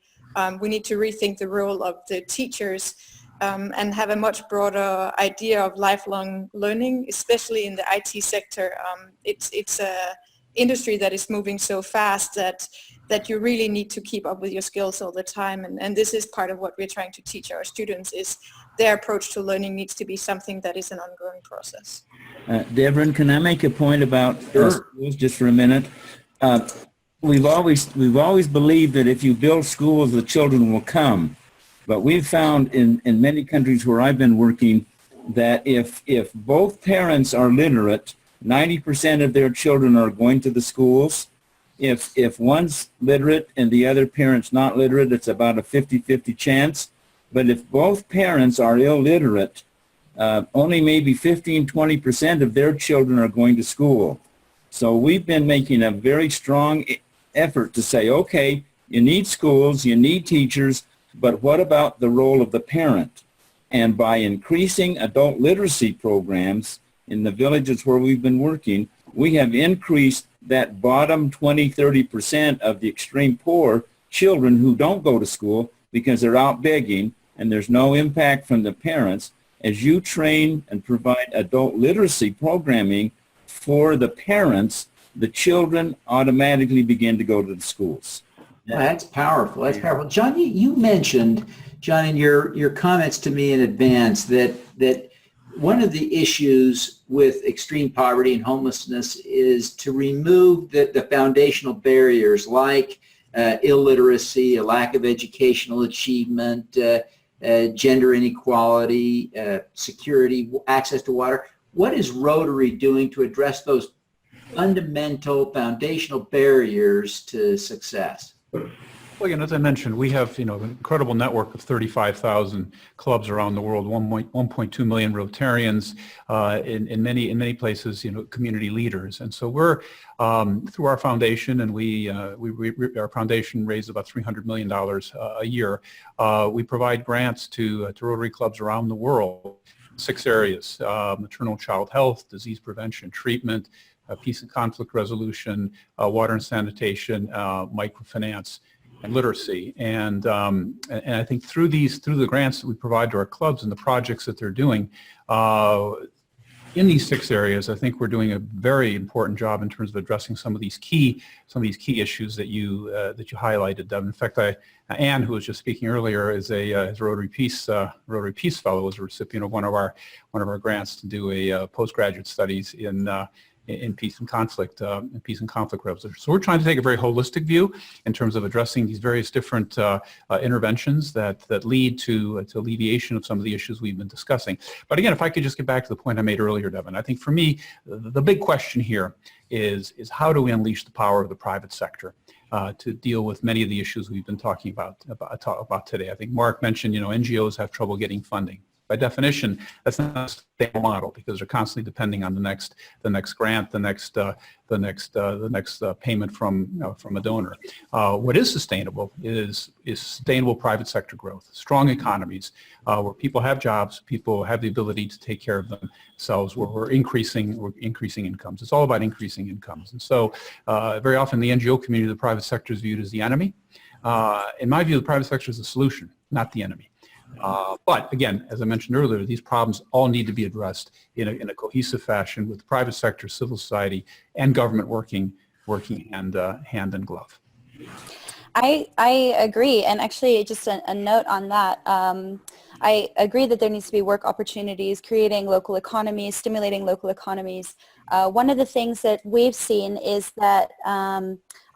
We need to rethink the role of the teachers and have a much broader idea of lifelong learning, especially in the IT sector. It's a industry that is moving so fast that you really need to keep up with your skills all the time. And this is part of what we're trying to teach our students, is their approach to learning needs to be something that is an ongoing process. Devin, can I make a point about schools just for a minute? We've always believed that if you build schools, the children will come. But we've found in many countries where I've been working, that if both parents are literate, 90% of their children are going to the schools. If one's literate and the other parent's not literate, it's about a 50-50 chance. But if both parents are illiterate, only maybe 15-20% of their children are going to school. So we've been making a very strong effort to say, okay, you need schools, you need teachers, but what about the role of the parent? And by increasing adult literacy programs in the villages where we've been working, we have increased that bottom 20-30% of the extreme poor children who don't go to school because they're out begging and there's no impact from the parents. As you train and provide adult literacy programming for the parents, the children automatically begin to go to the schools. That's powerful. That's powerful. John, you mentioned, John, in your comments to me in advance that one of the issues with extreme poverty and homelessness is to remove the foundational barriers like illiteracy, a lack of educational achievement, gender inequality, security, access to water. What is Rotary doing to address those fundamental foundational barriers to success? Well, again, as I mentioned, we have, an incredible network of 35,000 clubs around the world, 1.2 million Rotarians, in many places, community leaders. And so we're, through our foundation, and our foundation raises about $300 million a year. We provide grants to Rotary clubs around the world, 6 areas: maternal child health, disease prevention, treatment, peace and conflict resolution, water and sanitation, microfinance, and literacy. And I think through the grants that we provide to our clubs and the projects that they're doing in these 6 areas, I think we're doing a very important job in terms of addressing some of these key issues that you highlighted, Devin. In fact, Anne, who was just speaking earlier, is a Rotary Peace Fellow, is a recipient of one of our grants to do a postgraduate studies in peace and conflict resolution. So we're trying to take a very holistic view in terms of addressing these various different interventions that lead to alleviation of some of the issues we've been discussing. But again, if I could just get back to the point I made earlier, Devin, I think for me, the big question here is how do we unleash the power of the private sector to deal with many of the issues we've been talking about today. I think Mark mentioned, NGOs have trouble getting funding. By definition, that's not a sustainable model because they're constantly depending on the next grant, the next payment from a donor. What is sustainable is sustainable private sector growth, strong economies where people have jobs, people have the ability to take care of themselves, where we're increasing incomes. It's all about increasing incomes. And so very often the NGO community, the private sector is viewed as the enemy. In my view, the private sector is the solution, not the enemy. But again, as I mentioned earlier, these problems all need to be addressed in a cohesive fashion with the private sector, civil society, and government working hand in glove. I agree, and actually just a note on that. I agree that there needs to be work opportunities, creating local economies, stimulating local economies. One of the things that we've seen is that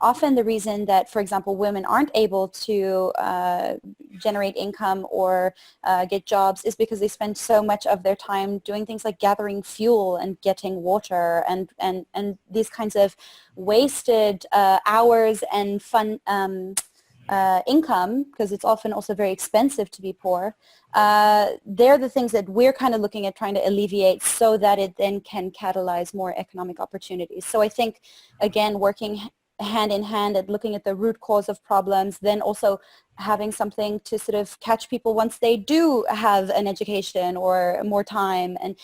often the reason that, for example, women aren't able to generate income or get jobs is because they spend so much of their time doing things like gathering fuel and getting water and these kinds of wasted hours and fun income, because it's often also very expensive to be poor. They're the things that we're kind of looking at trying to alleviate so that it then can catalyze more economic opportunities. So I think, again, working hand in hand at looking at the root cause of problems, then also having something to sort of catch people once they do have an education or more time, and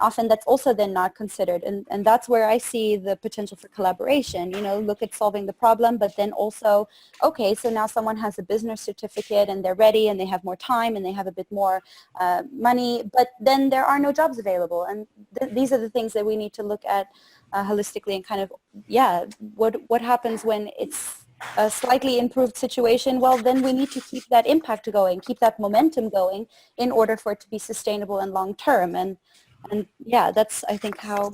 often that's also then not considered, and that's where I see the potential for collaboration. Look at solving the problem, but then also, okay, so now someone has a business certificate and they're ready and they have more time and they have a bit more money, but then there are no jobs available, and these are the things that we need to look at holistically and kind of, what happens when it's a slightly improved situation? Well, then we need to keep that impact going, keep that momentum going in order for it to be sustainable and long term. And that's, I think, how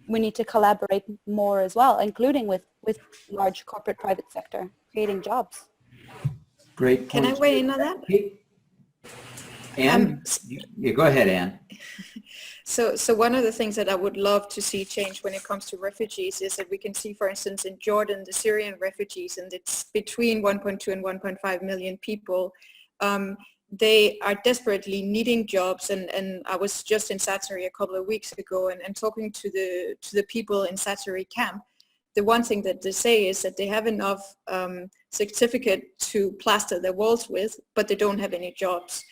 we need to collaborate more as well, including with large corporate private sector, creating jobs. Great point. Can I weigh in on that? Anne, yeah, go ahead, Anne. So one of the things that I would love to see change when it comes to refugees is that we can see, for instance, in Jordan, the Syrian refugees, and it's between 1.2 and 1.5 million people. They are desperately needing jobs, and I was just in Satsuri a couple of weeks ago and talking to the people in Satsuri camp. The one thing that they say is that they have enough certificate to plaster their walls with, but they don't have any jobs.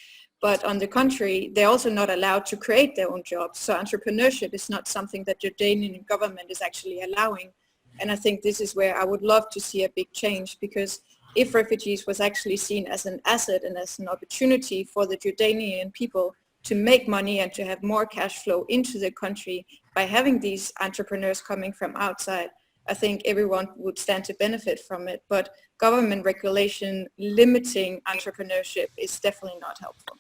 But on the contrary, they're also not allowed to create their own jobs. So entrepreneurship is not something that the Jordanian government is actually allowing. And I think this is where I would love to see a big change, because if refugees was actually seen as an asset and as an opportunity for the Jordanian people to make money and to have more cash flow into the country by having these entrepreneurs coming from outside, I think everyone would stand to benefit from it. But government regulation limiting entrepreneurship is definitely not helpful.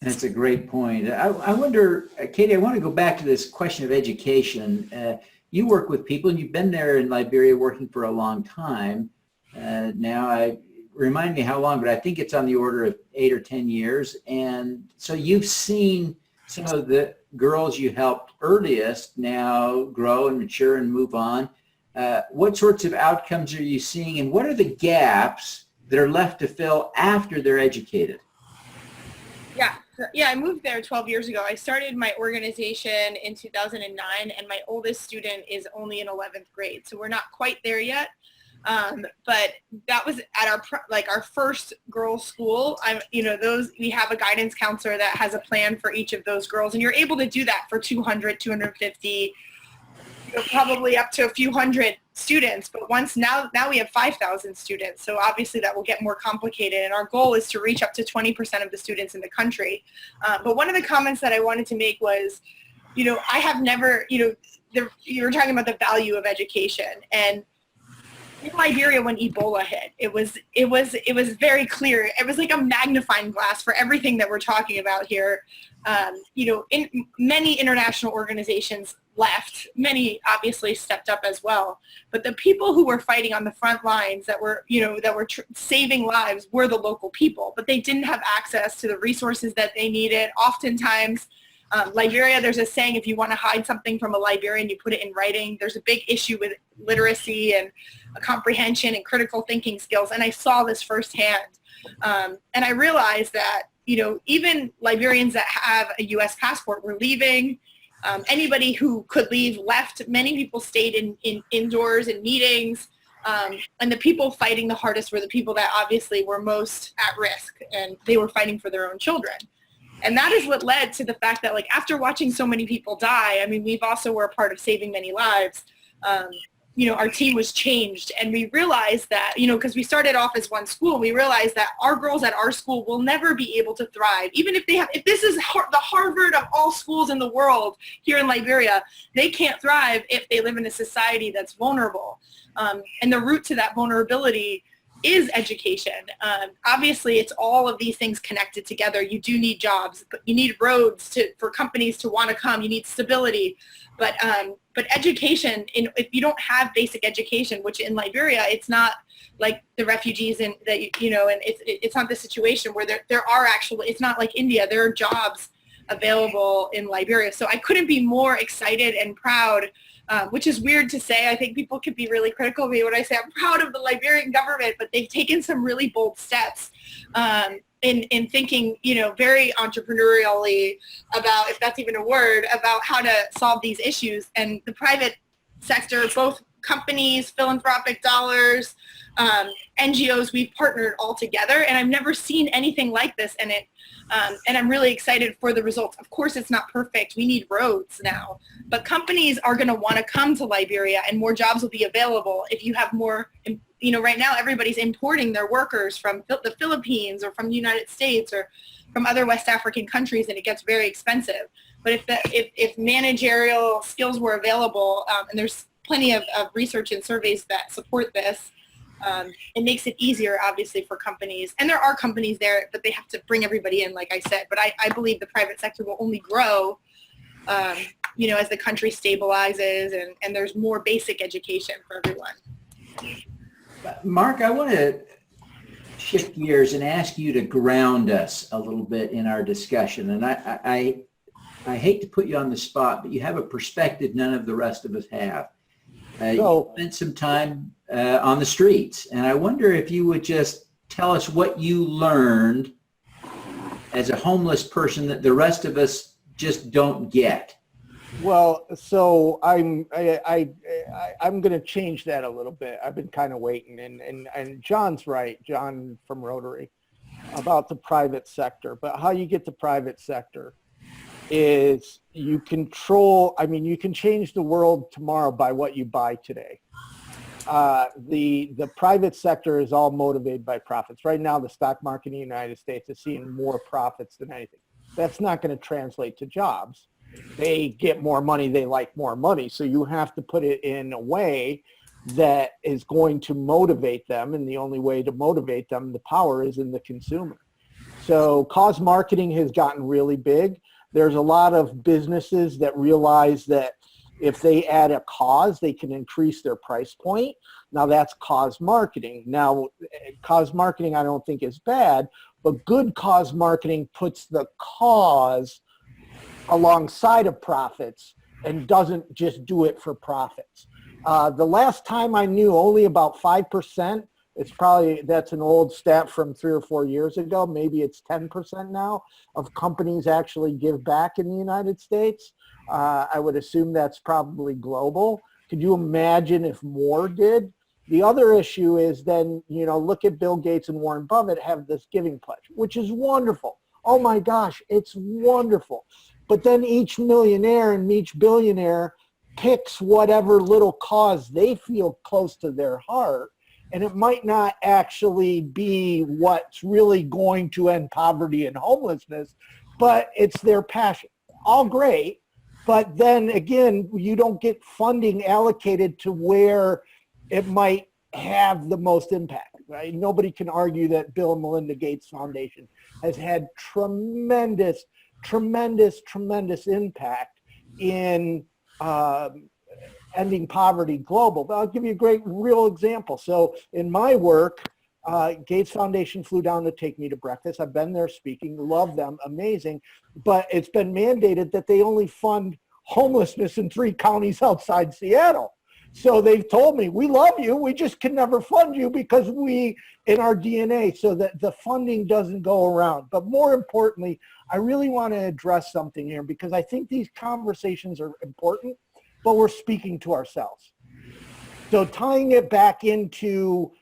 That's a great point. I wonder, Katie, I want to go back to this question of education. You work with people, and you've been there in Liberia working for a long time. Now, remind me how long, but I think it's on the order of 8 or 10 years. And so you've seen some of the girls you helped earliest now grow and mature and move on. What sorts of outcomes are you seeing, and what are the gaps that are left to fill after they're educated? Yeah, I moved there 12 years ago. I started my organization in 2009, and my oldest student is only in 11th grade. So we're not quite there yet. But that was at our first girls' school. We have a guidance counselor that has a plan for each of those girls, and you're able to do that for 200, 250, probably up to a few hundred students. But now we have 5,000 students, so obviously that will get more complicated, and our goal is to reach up to 20% of the students in the country. But one of the comments that I wanted to make was, I have never, you were talking about the value of education, and in Liberia, when Ebola hit, it was very clear. It was like a magnifying glass for everything that we're talking about here. Many international organizations left. Many obviously stepped up as well. But the people who were fighting on the front lines that were saving lives were the local people. But they didn't have access to the resources that they needed. Oftentimes, Liberia, there's a saying, if you want to hide something from a Liberian, you put it in writing. There's a big issue with literacy and comprehension and critical thinking skills, and I saw this firsthand. And I realized that, even Liberians that have a U.S. passport were leaving. Anybody who could leave left. Many people stayed in indoors in meetings. And the people fighting the hardest were the people that obviously were most at risk, and they were fighting for their own children. And that is what led to the fact that, after watching so many people die, we've also were a part of saving many lives. Our team was changed, and we realized that, because we started off as one school, we realized that our girls at our school will never be able to thrive. Even if if this is the Harvard of all schools in the world here in Liberia, they can't thrive if they live in a society that's vulnerable. And the root to that vulnerability is education. Obviously, it's all of these things connected together. You do need jobs, but you need roads for companies to want to come. You need stability. But education, if you don't have basic education, which in Liberia, it's not like the refugees and it's not the situation where there are actually, it's not like India. There are jobs available in Liberia. So I couldn't be more excited and proud, which is weird to say. I think people could be really critical of me when I say I'm proud of the Liberian government, but they've taken some really bold steps in thinking, very entrepreneurially about, if that's even a word, about how to solve these issues. And the private sector, both companies, philanthropic dollars, NGOs, we've partnered all together, and I've never seen anything like this. And I'm really excited for the results. Of course, it's not perfect. We need roads now, but companies are going to want to come to Liberia, and more jobs will be available if you have more. Right now everybody's importing their workers from the Philippines or from the United States or from other West African countries, and it gets very expensive. But if managerial skills were available, and there's plenty of research and surveys that support this, it makes it easier, obviously, for companies. And there are companies there, but they have to bring everybody in, like I said. But I believe the private sector will only grow, as the country stabilizes and there's more basic education for everyone. Mark, I want to shift gears and ask you to ground us a little bit in our discussion. And I hate to put you on the spot, but you have a perspective none of the rest of us have. You spent some time on the streets, and I wonder if you would just tell us what you learned as a homeless person that the rest of us just don't get. Well, so I'm going to change that a little bit. I've been kind of waiting, and John's right, John from Rotary, about the private sector. But how you get the private sector is you control. I mean, you can change the world tomorrow by what you buy today. The private sector is all motivated by profits. Right now, the stock market in the United States is seeing more profits than anything. That's not going to translate to jobs. They get more money, they like more money. So you have to put it in a way that is going to motivate them. And the only way to motivate them, the power is in the consumer. So cause marketing has gotten really big. There's a lot of businesses that realize that if they add a cause, they can increase their price point. Now that's cause marketing. Now, cause marketing I don't think is bad, but good cause marketing puts the cause alongside of profits and doesn't just do it for profits. The last time I knew, only about 5%, that's an old stat from 3 or 4 years ago, maybe it's 10% now, of companies actually give back in the United States. I would assume that's probably global. Could you imagine if more did? The other issue is then, look at Bill Gates and Warren Buffett have this giving pledge, which is wonderful. Oh my gosh, it's wonderful. But then each millionaire and each billionaire picks whatever little cause they feel close to their heart. And it might not actually be what's really going to end poverty and homelessness, but it's their passion. All great. But then again, you don't get funding allocated to where it might have the most impact, right? Nobody can argue that Bill and Melinda Gates Foundation has had tremendous impact in ending poverty global. But I'll give you a great real example. So in my work, Gates Foundation flew down to take me to breakfast. I've been there speaking, love them, amazing. But it's been mandated that they only fund homelessness in 3 counties outside Seattle. So they've told me, we love you, we just can never fund you because in our DNA, so that the funding doesn't go around. But more importantly, I really want to address something here because I think these conversations are important, but we're speaking to ourselves. So tying it back into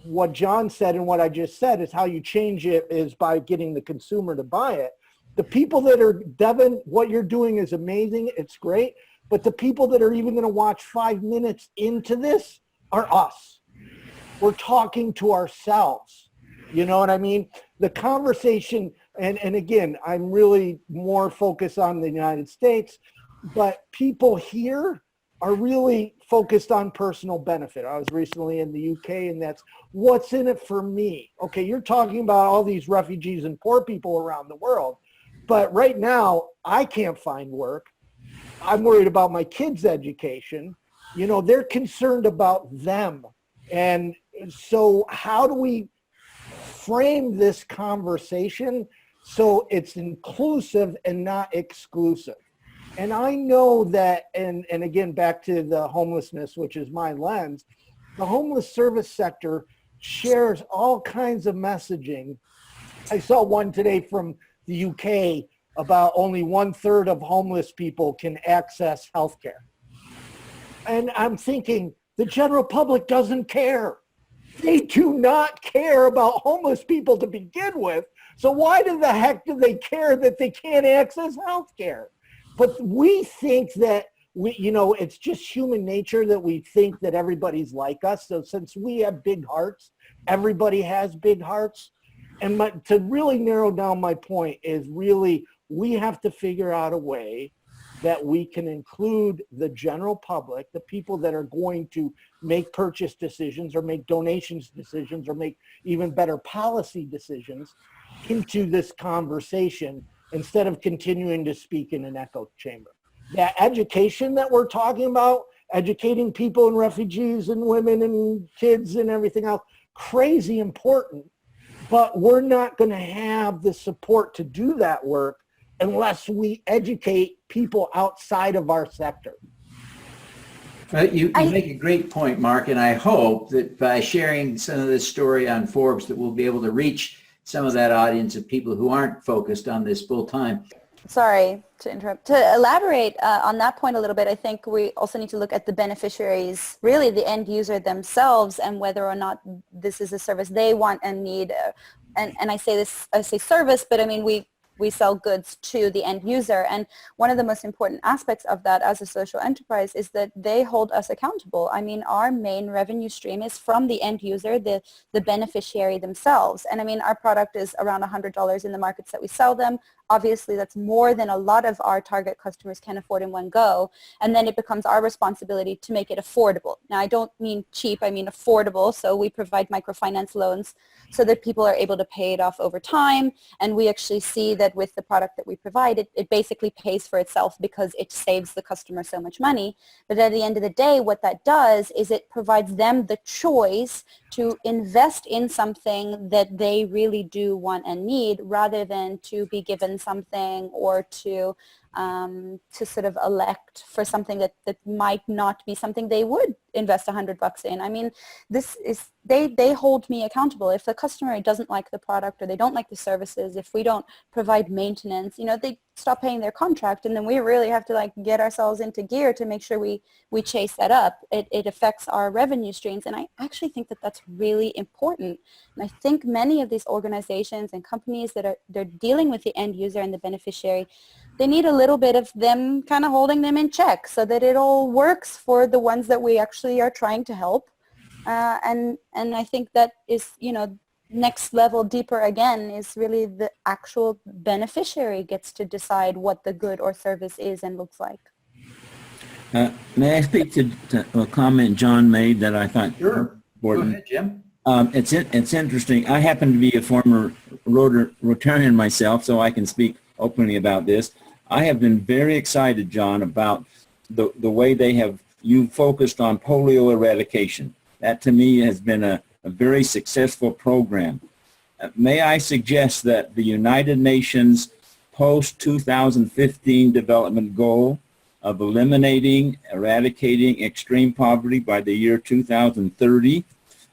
what John said and what I just said is how you change it is by getting the consumer to buy it. The people that are, Devin, what you're doing is amazing, it's great. But the people that are even going to watch 5 minutes into this are us. We're talking to ourselves. You know what I mean? The conversation, and again, I'm really more focused on the United States, but people here are really focused on personal benefit. I was recently in the UK, and that's what's in it for me. Okay, you're talking about all these refugees and poor people around the world, but right now, I can't find work. I'm worried about my kids' education. They're concerned about them. And so how do we frame this conversation so it's inclusive and not exclusive? And I know that, and again, back to the homelessness, which is my lens, the homeless service sector shares all kinds of messaging. I saw one today from the UK about only 1/3 of homeless people can access healthcare. And I'm thinking, the general public doesn't care. They do not care about homeless people to begin with. So why the heck do they care that they can't access healthcare? But we think that, it's just human nature that we think that everybody's like us. So since we have big hearts, everybody has big hearts. And to really narrow down my point is really, we have to figure out a way that we can include the general public, the people that are going to make purchase decisions or make donations decisions or make even better policy decisions into this conversation instead of continuing to speak in an echo chamber. That education that we're talking about, educating people and refugees and women and kids and everything else, crazy important, but we're not going to have the support to do that work unless we educate people outside of our sector. You make a great point, Mark, and I hope that by sharing some of this story on Forbes that we'll be able to reach some of that audience of people who aren't focused on this full time. Sorry to interrupt. To elaborate on that point a little bit, I think we also need to look at the beneficiaries, really the end user themselves, and whether or not this is a service they want and need. And I say service, but I mean, we sell goods to the end user. And one of the most important aspects of that as a social enterprise is that they hold us accountable. I mean, our main revenue stream is from the end user, the beneficiary themselves. And I mean, our product is around $100 in the markets that we sell them. Obviously, that's more than a lot of our target customers can afford in one go. And then it becomes our responsibility to make it affordable. Now, I don't mean cheap, I mean affordable. So we provide microfinance loans so that people are able to pay it off over time. And we actually see that with the product that we provide, it basically pays for itself because it saves the customer so much money. But at the end of the day, what that does is it provides them the choice to invest in something that they really do want and need, rather than to be given something or to sort of elect for something that might not be something they would invest $100 in. I mean, this is, they hold me accountable. If the customer doesn't like the product or they don't like the services, if we don't provide maintenance, you know, they stop paying their contract, and then we really have to like get ourselves into gear to make sure we chase that up. It affects our revenue streams, and I actually think that that's really important. And I think many of these organizations and companies they're dealing with the end user and the beneficiary, they need a little bit of them kind of holding them in check so that it all works for the ones that we actually are trying to help. And I think that is, you know, next level deeper again is really the actual beneficiary gets to decide what the good or service is and looks like. May I speak to a comment John made that I thought Sure. important? Go ahead, Jim. It's interesting. I happen to be a former Rotarian myself, so I can speak openly about this. I have been very excited, John, about the way you focused on polio eradication. That to me has been a very successful program. May I suggest that the United Nations post-2015 development goal of eradicating extreme poverty by the year 2030,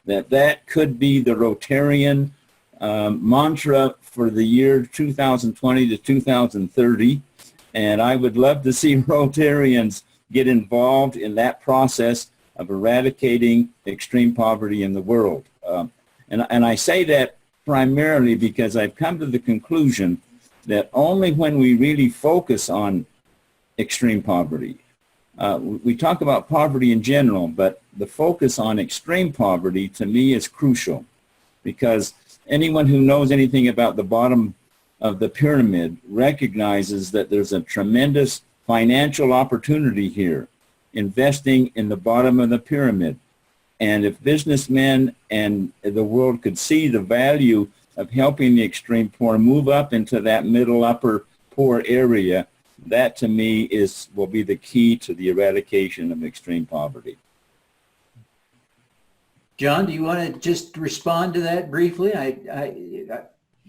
that could be the Rotarian mantra for the year 2020 to 2030. And I would love to see Rotarians get involved in that process of eradicating extreme poverty in the world. And I say that primarily because I've come to the conclusion that only when we really focus on extreme poverty, we talk about poverty in general, but the focus on extreme poverty to me is crucial, because anyone who knows anything about the bottom of the pyramid recognizes that there's a tremendous financial opportunity here, investing in the bottom of the pyramid. And if businessmen and the world could see the value of helping the extreme poor move up into that middle upper poor area, that to me will be the key to the eradication of extreme poverty. John, do you want to just respond to that briefly? I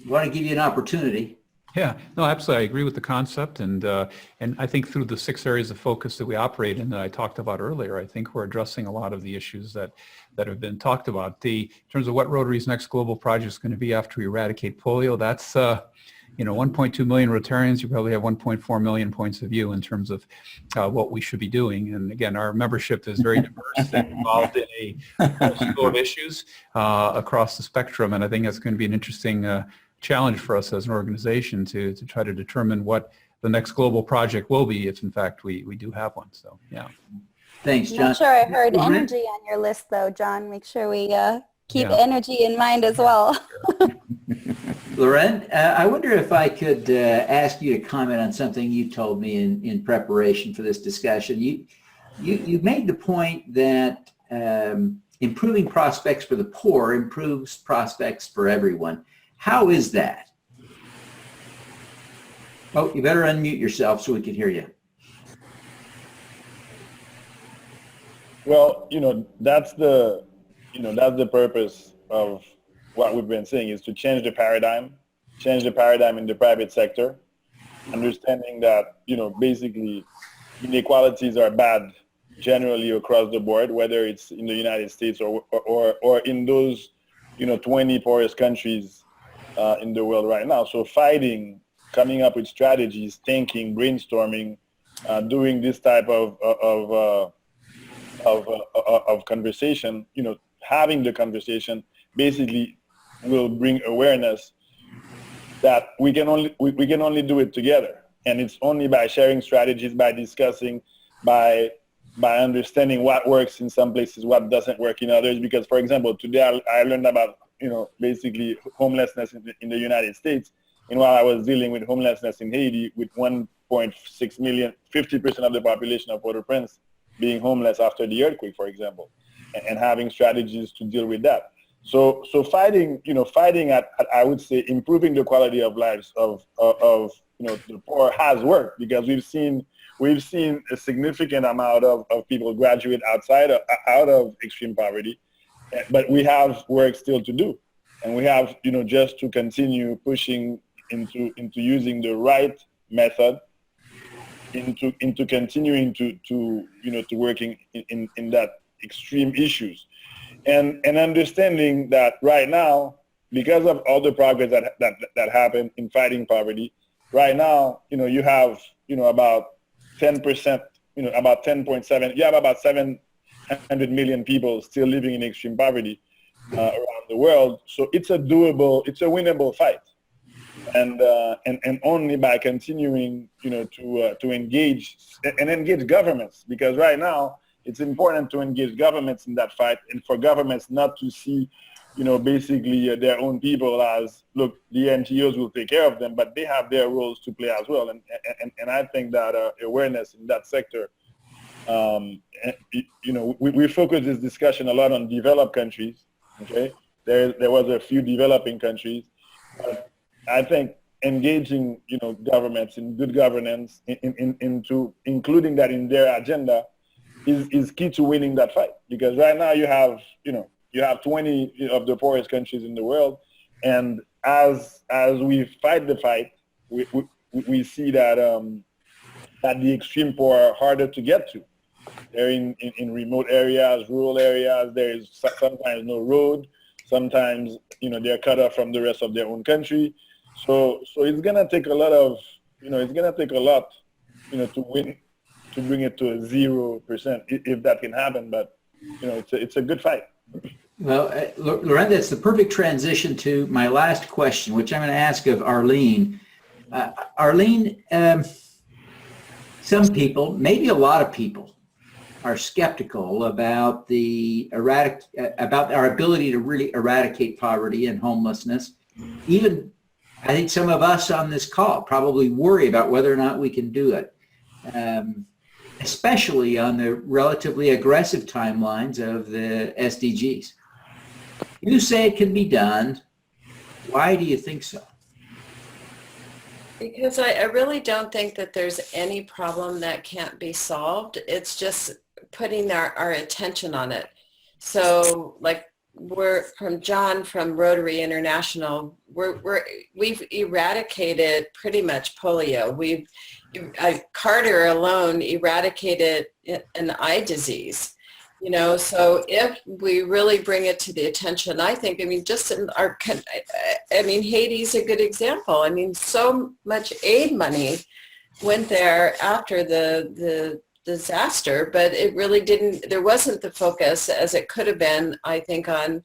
want to give you an opportunity. Yeah, no, absolutely. I agree with the concept, and I think through the 6 areas of focus that we operate in that I talked about earlier, I think we're addressing a lot of the issues that have been talked about. In terms of what Rotary's next global project is going to be after we eradicate polio, that's 1.2 million Rotarians. You probably have 1.4 million points of view in terms of what we should be doing. And again, our membership is very diverse and involved in a host of issues across the spectrum, and I think that's going to be an interesting challenge for us as an organization to try to determine what the next global project will be, if in fact we do have one. So yeah. Thanks, John. Not sure I heard energy on your list though, John. Make sure we keep energy in mind as well. Loren, I wonder if I could ask you to comment on something you told me in preparation for this discussion. You made the point that improving prospects for the poor improves prospects for everyone. How is that? Oh, you better unmute yourself so we can hear you. Well, that's the purpose what we've been saying is to change the paradigm in the private sector, understanding that, basically inequalities are bad generally across the board, whether it's in the United States or in those, 20 poorest countries in the world right now. So fighting, coming up with strategies, thinking, brainstorming, doing this type of conversation, having the conversation basically will bring awareness that we can only do it together. And it's only by sharing strategies, by discussing, by understanding what works in some places, what doesn't work in others. Because, for example, today I learned about, basically homelessness in the United States. And while I was dealing with homelessness in Haiti with 1.6 million, 50% of the population of Port-au-Prince being homeless after the earthquake, for example, and having strategies to deal with that. So fighting at, I would say, improving the quality of lives of the poor has worked, because we've seen a significant amount of people graduate out of extreme poverty, but we have work still to do, and we have just to continue pushing into using the right method, into continuing to working in that extreme issues, and understanding that right now, because of all the progress that happened in fighting poverty, right now, you have, about 10%, about 10.7, you have about 700 million people still living in extreme poverty around the world. So it's a winnable fight. And only by continuing, to engage governments, because right now it's important to engage governments in that fight, and for governments not to see, basically their own people as, look, the NGOs will take care of them, but they have their roles to play as well. And I think that awareness in that sector, we focus this discussion a lot on developed countries. Okay, there was a few developing countries. I think engaging, governments in good governance, into including that in their agenda, is key to winning that fight. Because right now you have 20 of the poorest countries in the world, and as we fight the fight, we see that the extreme poor are harder to get to. They're in remote areas, rural areas. There is sometimes no road. Sometimes they're cut off from the rest of their own country. So it's gonna take a lot, to win, to bring it to a 0%, if that can happen. But it's a good fight. Well, Loren, that's the perfect transition to my last question, which I'm going to ask of Arlene. Arlene, some people, maybe a lot of people, are skeptical about about our ability to really eradicate poverty and homelessness. Even, I think some of us on this call probably worry about whether or not we can do it, especially on the relatively aggressive timelines of the SDGs. You say it can be done. Why do you think so? Because I really don't think that there's any problem that can't be solved. It's just putting our attention on it. So, like, we're from John from Rotary International, we've eradicated pretty much polio. Carter alone eradicated an eye disease. So if we really bring it to the attention, I think, just in Haiti's a good example. So much aid money went there after the disaster, but it really there wasn't the focus as it could have been, I think, on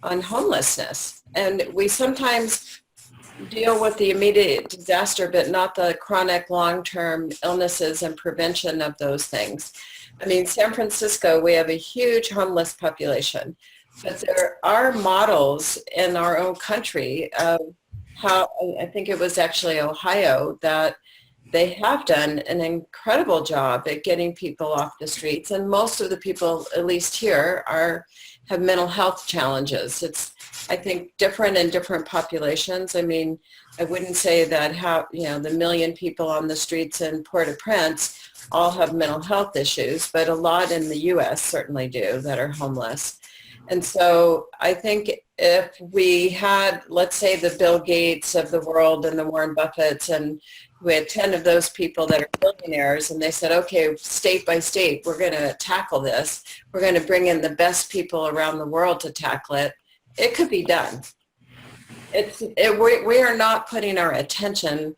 homelessness. And we sometimes deal with the immediate disaster, but not the chronic long-term illnesses and prevention of those things. San Francisco, we have a huge homeless population, but there are models in our own country of how, I think it was actually Ohio, that they have done an incredible job at getting people off the streets. And most of the people, at least here, have mental health challenges. It's, I think, different in different populations. I wouldn't say that the million people on the streets in Port-au-Prince all have mental health issues, but a lot in the U.S. certainly do that are homeless. And so I think if we had, let's say, the Bill Gates of the world and the Warren Buffetts, and we had 10 of those people that are billionaires, and they said, okay, state by state, we're going to tackle this. We're going to bring in the best people around the world to tackle it. It could be done. We are not putting our attention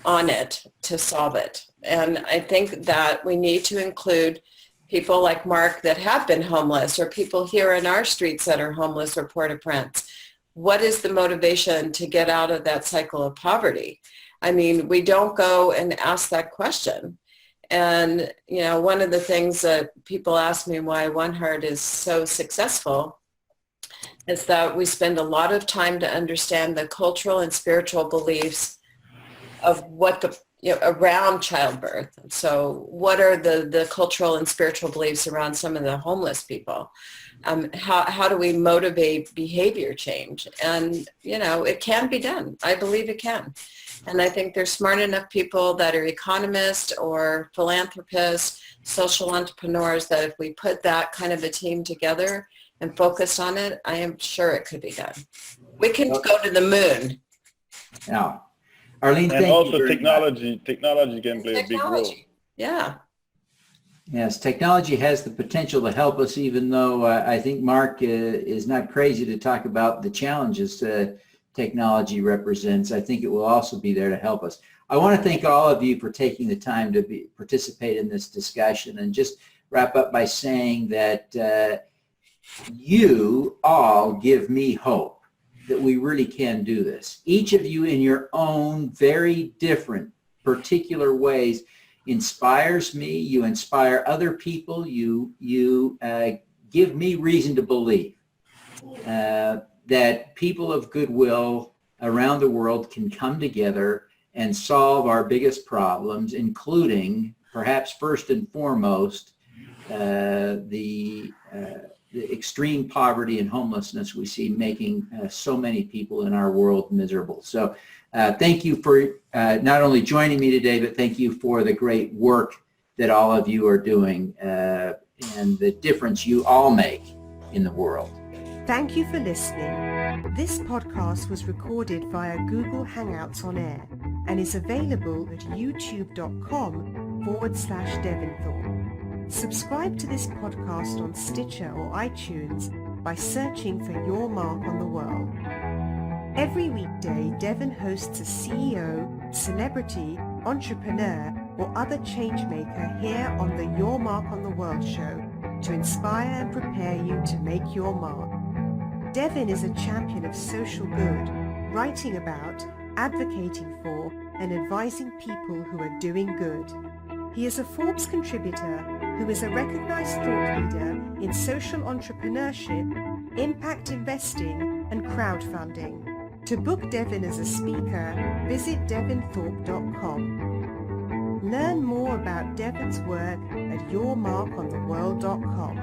on it to solve it. And I think that we need to include people like Mark that have been homeless, or people here in our streets that are homeless or Port-au-Prince. What is the motivation to get out of that cycle of poverty? I mean, we don't go and ask that question. And, you know, one of the things that people ask me why One Heart is so successful is that we spend a lot of time to understand the cultural and spiritual beliefs of what the, you know, around childbirth. So what are the cultural and spiritual beliefs around some of the homeless people? How do we motivate behavior change? And, you know, it can be done. I believe it can. And I think there's smart enough people that are economists or philanthropists, social entrepreneurs, that if we put that kind of a team together and focus on it, I am sure it could be done. We can go to the moon. Yeah. Arlene, and also technology can play a big role. Yeah. Yes, technology has the potential to help us, even though I think Mark is not crazy to talk about the challenges technology represents. I think it will also be there to help us. I want to thank all of you for taking the time to participate in this discussion, and just wrap up by saying that you all give me hope that we really can do this. Each of you in your own very different particular ways inspires me. You inspire other people. You give me reason to believe that people of goodwill around the world can come together and solve our biggest problems, including, perhaps first and foremost, the extreme poverty and homelessness we see making so many people in our world miserable. So thank you for not only joining me today, but thank you for the great work that all of you are doing and the difference you all make in the world. Thank you for listening. This podcast was recorded via Google Hangouts on Air and is available at youtube.com/Devin Thorpe. Subscribe to this podcast on Stitcher or iTunes by searching for Your Mark on the World. Every weekday, Devin hosts a CEO, celebrity, entrepreneur, or other changemaker here on the Your Mark on the World show to inspire and prepare you to make your mark. Devin is a champion of social good, writing about, advocating for, and advising people who are doing good. He is a Forbes contributor who is a recognized thought leader in social entrepreneurship, impact investing, and crowdfunding. To book Devin as a speaker, visit devinthorpe.com. Learn more about Devin's work at yourmarkontheworld.com.